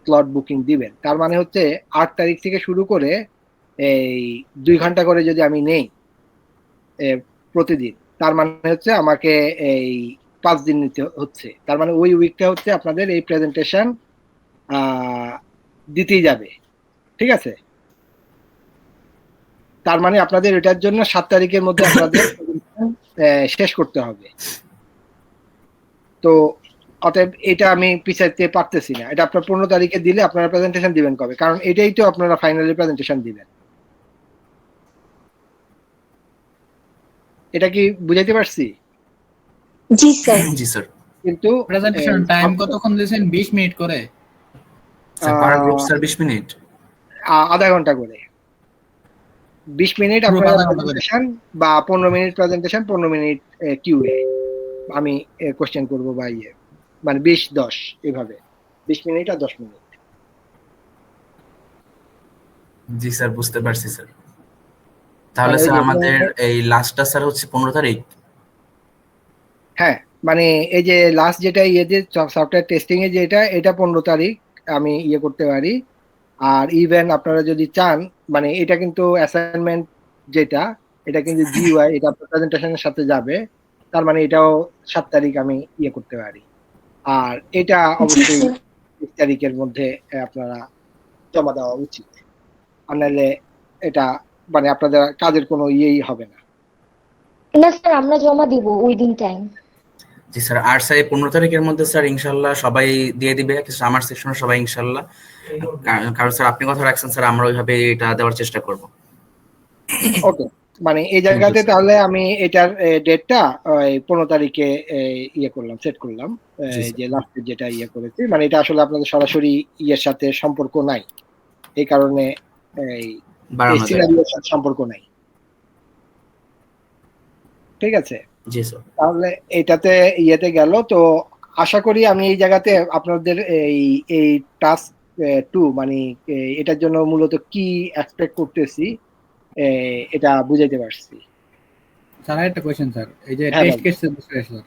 স্লট বুকিং দিবেন। তার মানে হচ্ছে 8 তারিখ থেকে শুরু করে এই 2 ঘন্টা করে যদি আমি নেই প্রতিদিন, তার মানে হচ্ছে আমাকে এই 5 দিন নিতে হচ্ছে। তার মানে ওই উইকটা হচ্ছে আপনাদের এই প্রেজেন্টেশন দিতেই যাবে, ঠিক আছে? তার মানে আপনাদের এটার জন্য 7 তারিখের মধ্যে আপনাদের শেষ করতে হবে। তো অতএব এটা আমি পিছাইতে পারতেছি না। এটা আপনার 15 তারিখে দিলে আপনারা প্রেজেন্টেশন দিবেন কবে? কারণ এটাই তো আপনারা ফাইনালি প্রেজেন্টেশন দিবেন। এটা কি বুঝাইতে পারছি? জি স্যার। জি স্যার। কিন্তু প্রেজেন্টেশন টাইম কতক্ষণ দিয়েছেন? 20 মিনিট করে? স্যার পার গ্রুপ স্যার 20 মিনিট। আধা ঘন্টা করে। 20 মিনিট পুরো আপনার আধা ঘন্টা করে? প্রেজেন্টেশন বা 15 মিনিট প্রেজেন্টেশন, 15 মিনিট কিউএ। আমি কোশ্চেন করব বা মানে 20-10 এভাবে 20 মিনিট আর 10 মিনিট। জি স্যার, বুঝতে পারছি স্যার। তাহলে মানে ওই স্যার যে আমাদের এই লাস্টটা স্যার হচ্ছে 15 তারিখ। হ্যাঁ, মানে এই যে লাস্ট যেটা যে সফটওয়্যার টেস্টিং এ যেটা, এটা 15 তারিখ আমি করতে পারি। আর ইভেন আপনারা যদি চান, মানে এটা কিন্তু অ্যাসাইনমেন্ট যেটা, এটা কিন্তু জিইউআই, এটা প্রেজেন্টেশনের সাথে যাবে। তার মানে এটাও 7 তারিখ আমি করতে পারি। আর এটা জি অবশ্যই স্যার। 20 তারিখের মধ্যে আপনারা জমা দেওয়া উচিত। আর নাহলে এটা মানে আপনাদের কাজের কোনো হবে না। না স্যার, আমরা জমা দিব উইদিন টাইম। জি স্যার। আর স্যার এই 15 তারিখের মধ্যে স্যার ইনশাল্লাহ সবাই দিয়ে দিবে, আমার সেকশনের সবাই ইনশাল্লাহ। কারণ স্যার আপনি কথা রাখছেন স্যার, আমরা ওইভাবে এটা দেওয়ার চেষ্টা করব। ওকে, মানে এই জায়গাতে তাহলে আমি এটার ডেটটা 15 তারিখে করলাম, সেট করলাম। যে লাস্টে যেটা করেছি, মানে এটা আসলে আপনাদের সরাসরি সাথে সম্পর্ক নাই, এই কারণে এই সিনারিওর সাথে সম্পর্ক নাই। ঠিক আছে, জি স্যার। তাহলে এটাতে গেল। তো আশা করি আমি এই জায়গাতে আপনাদের এই টাস্ক 2 মানে এটার জন্য মূলত কি এক্সপেক্ট করতেছি এটা বুঝাইতে পারছি। স্যার একটা কোশ্চেন স্যার, এই যে হ্যাঁ, টেস্ট কেসের বিষয়ে স্যার,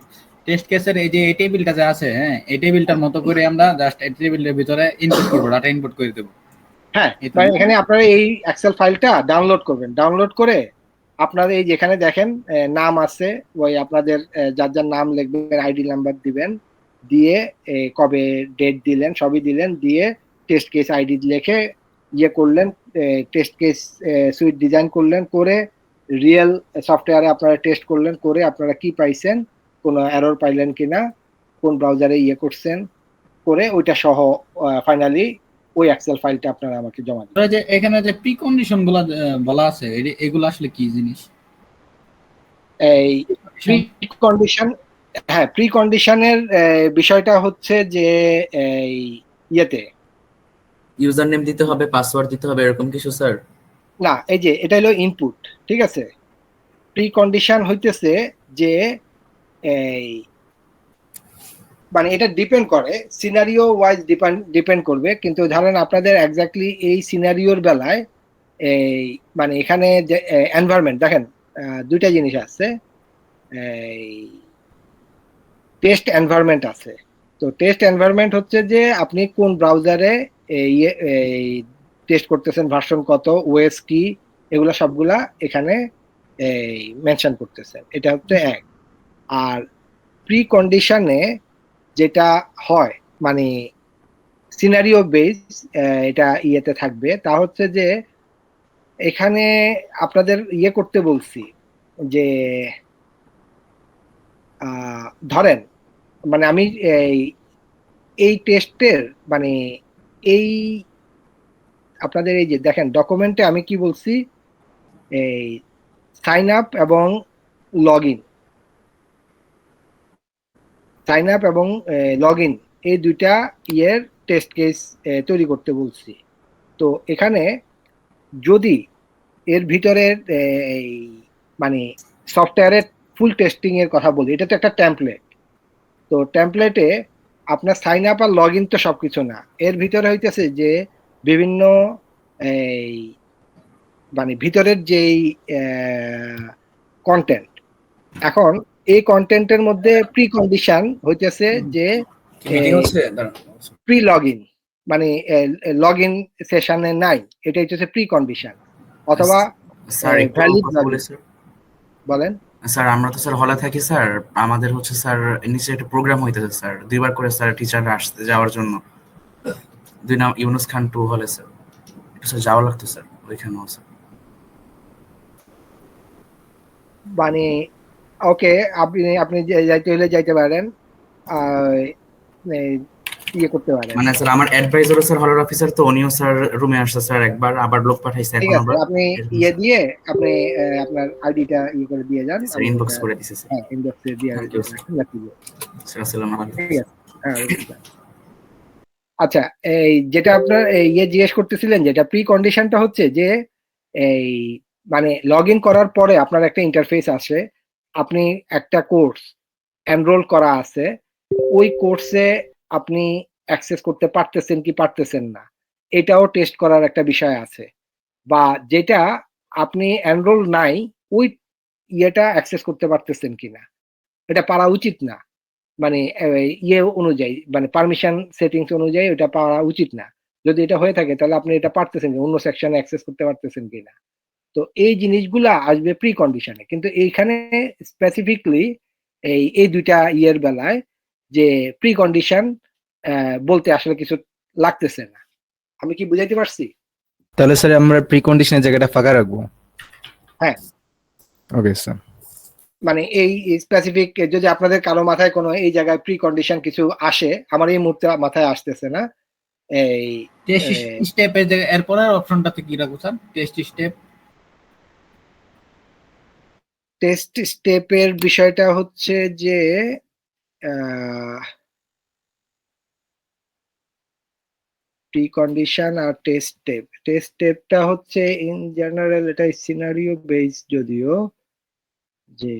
টেস্ট কেসের এই যে এই টেবিলটা যে আছে, হ্যাঁ, এই টেবিলটার মতো করে আমরা জাস্ট এই টেবিলের ভিতরে ইনপুট করব, ডাটা ইনপুট করে দেব। হ্যাঁ, মানে এখানে আপনারা এই এক্সেল ফাইলটা ডাউনলোড করবেন। ডাউনলোড করে আপনাদের এই যেখানে দেখেন নাম আছে, ওই আপনাদের যার যার নাম লিখবেন, আইডি নাম্বার দিবেন, দিয়ে কবে ডেট দিলেন সবই দিলেন, দিয়ে টেস্ট কেস আইডি লিখে করলেন, টেস্ট কেস সুইট ডিজাইন করলেন, করে রিয়েল সফটওয়্যারে আপনারা টেস্ট করলেন, করে আপনারা কি পাইছেন, কোনো এরর পাইলেন কিনা, কোন ব্রাউজারে করছেন, করে ওইটা সহ ফাইনালি ওই এক্সেল ফাইলটা আপনারা আমাকে জমা দিবেন। যে এখানে যে প্রি কন্ডিশন গুলো বলা আছে, এগুলো আসলে কি জিনিস? এই প্রি কন্ডিশন, হ্যাঁ, প্রি কন্ডিশনের বিষয়টা হচ্ছে যে এই ইউজার নেম দিতে হবে, পাসওয়ার্ড দিতে হবে, এরকম কিছু স্যার? না, এই যে এটা হলো ইনপুট, ঠিক আছে। প্রি কন্ডিশন হইতেছে যে এই মানে এটা ডিপেন্ড করে, সিনারিও ওয়াইজ ডিপেন্ড করবে। কিন্তু ধরেন আপনাদের এক্স্যাক্টলি এই সিনারিওর বেলায় এই মানে এখানে যে এনভায়রনমেন্ট দেখেন, দুইটা জিনিস আছে, এই টেস্ট এনভায়রনমেন্ট আছে। তো টেস্ট এনভায়রনমেন্ট হচ্ছে যে আপনি কোন ব্রাউজারে এই টেস্ট করতেছেন, ভার্সন কত, ওএস কি, এগুলা সবগুলা এখানে এই মেনশন করতেছেন, এটা হচ্ছে এক। আর প্রি কন্ডিশনে যেটা হয় মানে সিনারিও বেস, এটা থাকবে, তা হচ্ছে যে এখানে আপনাদের করতে বলছি যে ধরেন মানে আমি এই টেস্টের মানে এই আপনাদের এই যে দেখেন ডকুমেন্টে আমি কি বলছি, এই সাইন আপ এবং লগ ইন, সাইন আপ এবং লগ ইন, এই দুইটা টেস্ট কেস তৈরি করতে বলছি। তো এখানে যদি এর ভিতরে মানে সফটওয়্যারের ফুল টেস্টিং এর কথা বলি, এটা তো একটা টেমপ্লেট। তো টেমপ্লেটে আপনার সাইন আপ আর লগ ইন তো সবকিছু না, এর ভিতরে হইতেছে যে বিভিন্ন এই মানে ভিতরের যেই কন্টেন্ট, এখন এই কন্টেন্টের মধ্যে প্রি কন্ডিশন হইতেছে যে প্রি লগ ইন, মানে লগ ইন সেশনে নাই, এটা হচ্ছে প্রি কন্ডিশন, অথবা ভ্যালিড বলেন। স্যার আমরা তো স্যার হলে থাকি স্যার, আমাদের হচ্ছে স্যার নিচে একটা প্রোগ্রাম হইতেছে স্যার, দুইবার করে স্যার টিচাররা আসতে যাওয়ার জন্য, দুই নাম ইউনুস খান 2 হলে স্যার, একটু স্যার যাওয়া লাগতো স্যার ওইখানেও স্যার। মানে ওকে, আপনি যাইতে হলে যাইতে পারেন। ইয়ে করতে পারেন। মানে স্যার আমার অ্যাডভাইজারও স্যার হলার অফিসার, তো উনিও স্যার রুমে আসছে স্যার একবার, আবার লোক পাঠাইছে ঠিক এখন আছে, আবার। আপনি ইয়ে দিয়ে আপনি আপনার আইডিটা ইয়ে করে দিয়ে যান, স্যার আমি ইনবক্স ওটা করে দিছি স্যার। হ্যাঁ ইনবক্সে দিয়ে থ্যাংক ইউ স্যার। রাখি। স্যার আসসালামু আলাইকুম। ঠিক আছে, হ্যাঁ ওইটা। আচ্ছা, এই যেটা আপনার ইয়ে জিজ্ঞেস করতেছিলেন, যেটা প্রি কন্ডিশনটা হচ্ছে যে এই মানে লগ ইন করার পরে আপনার একটা ইন্টারফেস আসে, আপনি একটা কোর্স এনরোল করা আছে, ওই কোর্সে আপনি অ্যাক্সেস করতে পারতেছেন কি পারতেছেন না, এটাও টেস্ট করার একটা বিষয় আছে। বা যেটা আপনি এনরোল নাই, ওই ইয়েটা অ্যাক্সেস করতে পারতেছেন কিনা, এটা পারা উচিত না। মানে ইয়ে অনুযায়ী, মানে পারমিশন সেটিংস অনুযায়ী ওটা পাওয়া উচিত না। যদি এটা হয়ে থাকে তাহলে আপনি এটা পারতেছেন, অন্য সেকশনে অ্যাক্সেস করতে পারতেছেন কিনা। তো এই জিনিসগুলা আসবে প্রি কন্ডিশনে, কিন্তু এইখানে স্পেসিফিকলি এই দুইটা ইয়ের বেলায় যে প্রি কন্ডিশন বলতে আসলে কিছু লাগতেছে না। আমি কি বুঝাইতে পারছি? তাহলে স্যার আমরা প্রি কন্ডিশনের জায়গাটা ফাঁকা রাখবো। হ্যাঁ, ওকে স্যার। মানে এই স্পেসিফিক যদি আপনাদের কারো মাথায় কোনো এই জায়গায় প্রি কন্ডিশন কিছু আসে, আমার এই মুহূর্তে মাথায় আসতেছে না। এই টেস্ট স্টেপের যে এরপরের অপশনটাতে কি রাখবো স্যার? টেস্ট স্টেপের বিষয়টা হচ্ছে যে প্রি কন্ডিশন আর টেস্ট স্টেপটা হচ্ছে ইন জেনারেল এটা সিনারিও বেসড, যদিও যে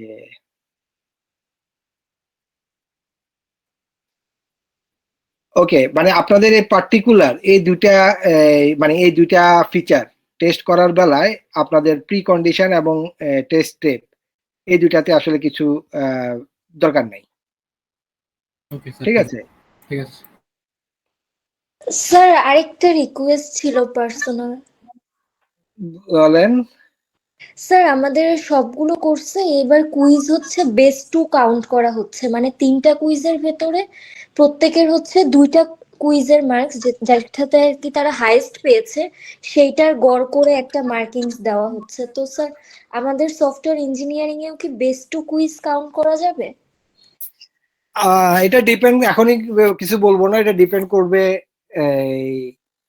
ওকে, মানে আপনাদের এই পার্টিকুলার এই দুইটা মানে এই দুইটা ফিচার টেস্ট করার বেলায় আপনাদের প্রি কন্ডিশন এবং টেস্ট স্টেপ এই দুইটাতে আসলে কিছু দরকার নেই। ঠিক আছে, ঠিক আছে স্যার আরেকটা রিকোয়েস্ট ছিল পার্সোনাল। বলেন। স্যার আমাদের সবগুলো কোর্সে এবার কুইজ হচ্ছে বেস 2 কাউন্ট করা হচ্ছে, মানে 3টা কুইজের ভেতরে প্রত্যেকের হচ্ছে 2টা কুইজের মার্কস, যেটাতে আর কি তারা হাইয়েস্ট পেয়েছে সেইটার গড় করে একটা মার্কিংস দেওয়া হচ্ছে। তো স্যার আমাদের সফটওয়্যার ইঞ্জিনিয়ারিং এও কি বেস 2 কুইজ কাউন্ট করা যাবে? এটা ডিপেন্ড, এখনই কিছু বলবো না, এটা ডিপেন্ড করবে।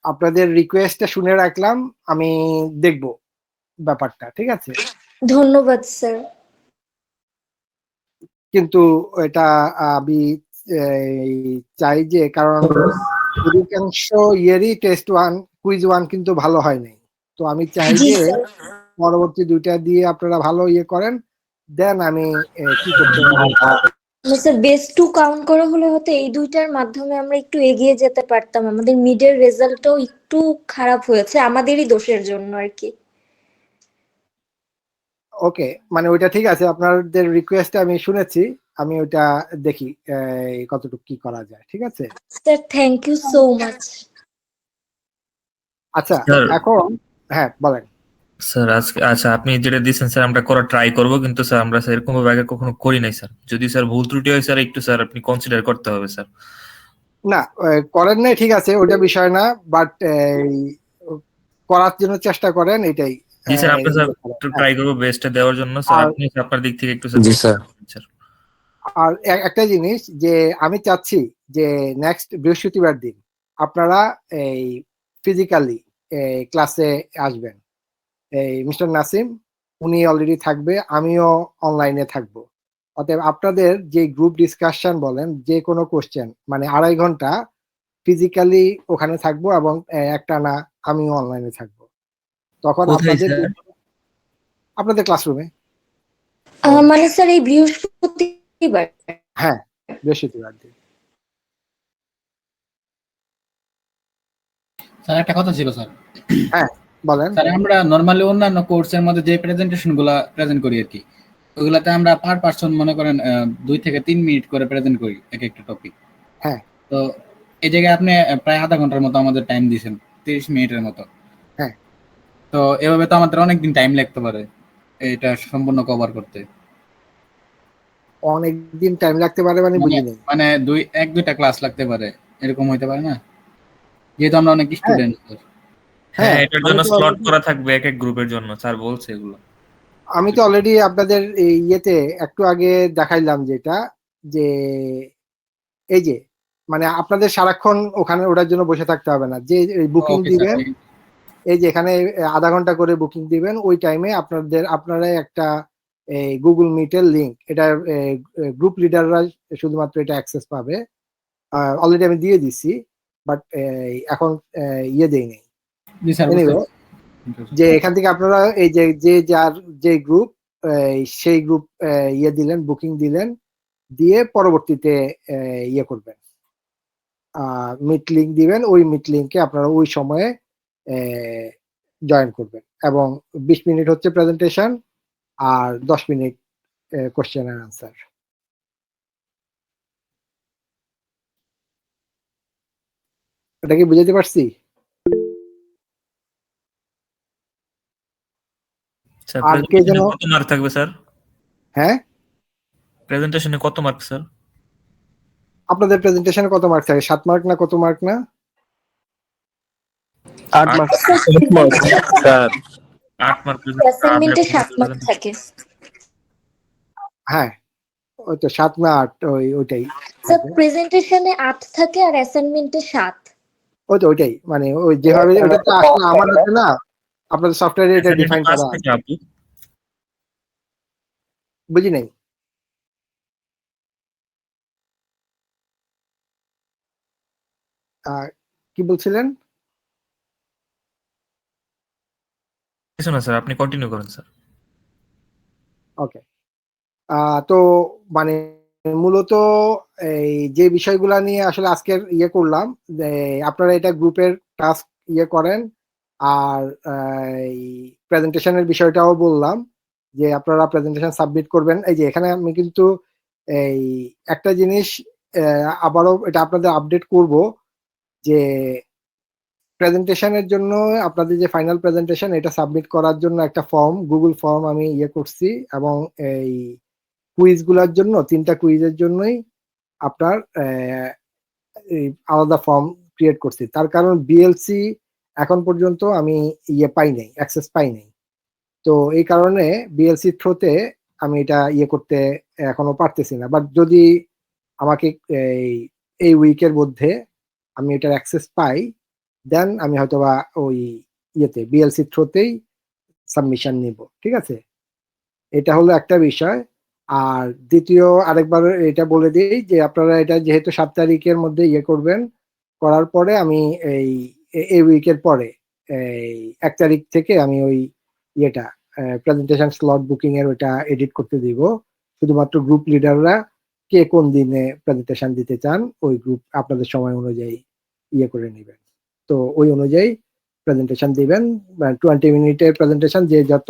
আপনাদের রিকোয়েস্টটা শুনে রাখলাম, আমি দেখব ব্যাপারটা। ঠিক আছে, ধন্যবাদ স্যার। কিন্তু এটা আমি চাই যে, কারণ অধিকাংশ ইয়েরই টেস্ট 1 কুইজ 1 কিন্তু ভালো হয় নাই। তো আমি চাই জি যে স্যার। পরবর্তী দুইটা দিয়ে আপনারা ভালো ইয়ে করেন, দেন আমি কি করতে পারি। স্যার বেস 2 কাউন্ট করা হলে হতে এই দুইটার মাধ্যমে আমরা একটু এগিয়ে যেতে পারতাম। আমাদের মিডের রেজাল্টটাও একটু খারাপ হয়েছে, আমাদেরই দোষের জন্য আর কি। ওকে, মানে ওইটা ঠিক আছে, আপনাদের রিকোয়েস্ট আমি শুনেছি, আমি ওইটা দেখি কতটুকু কি করা যায়। ঠিক আছে sir, thank you so much. আচ্ছা, স্যার এখন হ্যাঁ বলেন। স্যার আজকে আচ্ছা আপনি যেটা দিচ্ছেন স্যার আমরা করা ট্রাই করব, কিন্তু স্যার আমরা স্যার এরকম ভাবে আগে কখনো করি নাই স্যার। যদি স্যার ভুল ত্রুটি হয় স্যার একটু স্যার আপনি কনসিডার করতে হবে স্যার। না করেন নাই, ঠিক আছে, ওটা বিষয় না, বাট করার জন্য চেষ্টা করেন, এটাই। জি স্যার আমরা স্যার একটু ট্রাই করব বেস্টটা দেওয়ার জন্য স্যার। আপনি আপনার দিক থেকে একটু জি স্যার। আর একটা জিনিস যে আমি চাচ্ছি যে নেক্সট বৃহস্পতিবার দিন আপনারা এই ফিজিক্যালি ক্লাসে আসবেন। এই মিস্টার নাসিম উনি অলরেডি থাকবে, আমিও অনলাইনে থাকবো। অতএব আপনাদের যে গ্রুপ ডিসকাশন বলেন, যে কোনো কোশ্চেন মানে 2.5 ঘন্টা ফিজিক্যালি ওখানে থাকবো, এবং একটানা আমিও অনলাইনে থাকবো। তখন আপনাদের ক্লাসরুমে। মানে স্যার এই বৃহস্পতিবার? হ্যাঁ, বৃহস্পতিবার দিন। স্যার একটা কথা ছিল স্যার। হ্যাঁ বলেন। স্যার আমরা নরমালি অন্যান্য কোর্সের মধ্যে যে প্রেজেন্টেশন গুলা প্রেজেন্ট করি আর কি, ওগুলাতে আমরা পার পারসন মনে করেন 2 থেকে 3 মিনিট করে প্রেজেন্ট করি এক একটা টপিক। হ্যাঁ, তো এই জায়গায় আপনি প্রায় আধা ঘন্টার মতো আমাদের টাইম দিয়েছেন, 30 মিনিটের মতো। হ্যাঁ, তো এভাবে তো আমাদের অনেকদিন টাইম লাগতে পারে এটা সম্পূর্ণ কভার করতে। অনেকদিন টাইম লাগতে পারে মানে বুঝিনি। মানে 1-2টা ক্লাস লাগতে পারে, এরকম হইতে পারে না? যেহেতু আমরা অনেক স্টুডেন্ট। হ্যাঁ এটার জন্য স্লট করা থাকবে এক এক গ্রুপের জন্য, স্যার বলছে এগুলো। আমি তো অলরেডি আপনাদের ইয়েতে একটু আগে দেখাইলাম যেটা, যে এই যে মানে আপনাদের সারাক্ষণ ওখানে ওটার জন্য বসে থাকতে হবে না, যে বুকিং ওকে স্যার, দিবেন, এই যে এখানে আধা ঘন্টা করে বুকিং দিবেন, ওই টাইমে আপনারা একটা গুগল মিটের লিংক, এটা গ্রুপ লিডাররা শুধুমাত্র এটা অ্যাক্সেস পাবে। অলরেডি আমি দিয়ে দিছি, বাট এখন ইয়ে দেই নেই। জি স্যার, Anyway, যে এখান থেকে আপনারা এই যে যার যে গ্রুপ, সেই গ্রুপ ইয়ে দিলেন, বুকিং দিলেন, দিয়ে পরবর্তীতে ইয়ে করবেন, মিট লিঙ্ক দিবেন, ওই মিট লিঙ্কে আপনারা ওই সময়ে জয়েন করবেন, এবং 20 মিনিট হচ্ছে প্রেজেন্টেশন আর 10 মিনিট কোশ্চেন এন্ড আনসার। এটা কি বুঝাতে পারছি? স্যার আর কে যেন, প্রেজেন্টেশনে কত মার্ক থাকবে স্যার? হ্যাঁ প্রেজেন্টেশনে কত মার্ক স্যার? আপনাদের প্রেজেন্টেশনে কত মার্ক থাকে? 7 মার্ক না কত মার্ক না? 8 মার্ক। স্যার 8 মার্ক অ্যাসাইনমেন্টে 7 মার্ক থাকে। হ্যাঁ, ওই তো 7 না 8, ওইটাই স্যার প্রেজেন্টেশনে 8 থাকে আর অ্যাসাইনমেন্টে 7। ওইটাই, মানে ওই যেভাবে ওটা তো আসলে আমার হাতে না, আপনাদের সফটওয়্যারে এটা ডিফাইন করা আছে। বুঝি নাই। কি বলছিলেন? কিছু না স্যার, আপনি কন্টিনিউ করুন স্যার। ওকে, তো মানে মূলত এই যে বিষয়গুলা নিয়ে আসলে আজকের ইয়ে করলাম, যে আপনারা এটা গ্রুপের টাস্ক ইয়ে করেন, আর এই প্রেজেন্টেশনের বিষয়টাও বললাম যে আপনারা প্রেজেন্টেশন সাবমিট করবেন। এই যে এখানে আমি কিন্তু এই একটা জিনিস আবারও এটা আপনাদের আপডেট করব, যে প্রেজেন্টেশনের জন্য আপনাদের যে ফাইনাল প্রেজেন্টেশন, এটা সাবমিট করার জন্য একটা ফর্ম, গুগল ফর্ম আমি ইয়ে করছি, এবং এই কুইজগুলোর জন্য 3টা কুইজের জন্যই আপনার এই আলাদা ফর্ম ক্রিয়েট করছি। তার কারণ বিএলসি এখন পর্যন্ত আমি ইয়ে পাই নাই, অ্যাক্সেস পাই নাই। তো এই কারণে বিএলসি থ্রুতে আমি এটা ইয়ে করতে এখনো পারতেছি না, বাট যদি আমাকে এই উইকের মধ্যে আমি এটার অ্যাক্সেস পাই, দেন আমি হয়তোবা ওই ইয়েতে বিএলসি থ্রুতেই সাবমিশন নিব। ঠিক আছে, এটা হলো একটা বিষয়। আর দ্বিতীয় আরেকবার এটা বলে দিই যে আপনারা এটা যেহেতু 7 তারিখের মধ্যে ইয়ে করবেন, করার পরে আমি এই উইকের পরে এই 1 তারিখ থেকে আমি ওই ইয়েটা প্রেজেন্টেশন স্লট বুকিং এর ওটা এডিট করতে দিব। শুধুমাত্র গ্রুপ লিডাররা কে কোন দিনে প্রেজেন্টেশন দিতে চান, ওই গ্রুপ আপনাদের সময় অনুযায়ী ইয়ে করে নেবেন। তো ওই অনুযায়ী প্রেজেন্টেশন দিবেন। 20 মিনিটের প্রেজেন্টেশন, যে যত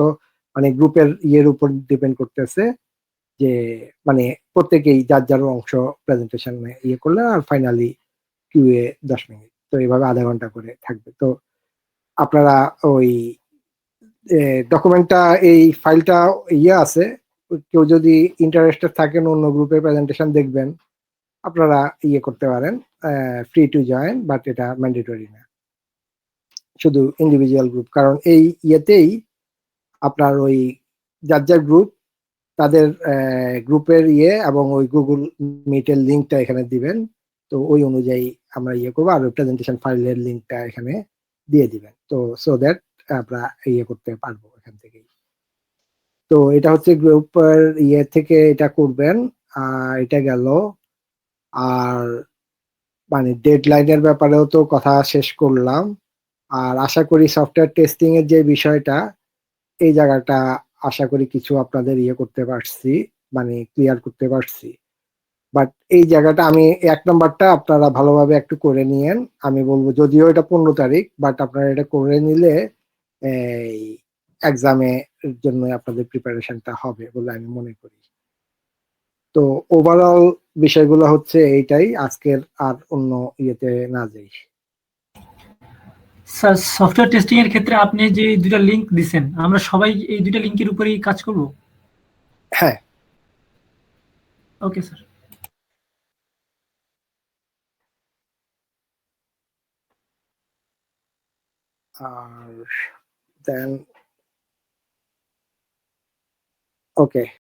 মানে গ্রুপের ইয়ের উপর ডিপেন্ড করতেছে, যে মানে প্রত্যেকেই যার যার অংশ প্রেজেন্টেশন ইয়ে করলে, আর ফাইনালি কিউএ 10 মিনিট। তো এইভাবে আধা ঘন্টা করে থাকবে। তো আপনারা ওই ডকুমেন্টটা, এই ফাইলটা ইয়ে আছে, কেউ যদি ইন্টারেস্টেড থাকেন অন্য গ্রুপের প্রেজেন্টেশন দেখবেন, আপনারা ইয়ে করতে পারেন, ফ্রি টু জয়েন, বাট এটা ম্যান্ডেটরি না, শুধু ইন্ডিভিজুয়াল গ্রুপ। কারণ এই ইয়েতেই আপনার ওই যার যার গ্রুপ, তাদের গ্রুপের ইয়ে এবং ওই গুগল মিটের লিঙ্কটা এখানে দিবেন। তো ওই অনুযায়ী আমরা ইয়ে করবো, আর প্রেজেন্টেশন ফাইলের লিঙ্কটা এখানে দিয়ে দিবেন, তো সো দ্যাট আমরা ইয়ে করতে পারবো এখান থেকেই। তো এটা হচ্ছে গ্রুপের ইয়ে থেকে এটা করবেন। এটা গেল। আর মানে ডেডলাইনের ব্যাপারেও তো কথা শেষ করলাম। আর আশা করি সফটওয়্যার টেস্টিং এর যে বিষয়টা, এই জায়গাটা আশা করি কিছু আপনাদের ইয়ে করতে পারছি, মানে ক্লিয়ার করতে পারছি। বাট এই জায়গাটা আমি 1 নাম্বারটা আপনারা ভালোভাবে একটু করে নিয়েন। আমি বলবো, যদিও এটা 15 তারিখ, বাট আপনারা এটা করে নিলে এই এক্সামের জন্য আপনাদের প্রিপারেশনটা হবে বলে আমি মনে করি। তো ওভারঅল বিষয়গুলো হচ্ছে এইটাই আজকের, আর অন্য ইয়েতে না যাই। স্যার সফটওয়্যার টেস্টিং এর ক্ষেত্রে আপনি যে 2টা লিংক দিবেন, আমরা সবাই এই 2টা লিংকের উপরেই কাজ করব? হ্যাঁ, ওকে স্যার। আর দেন ওকে।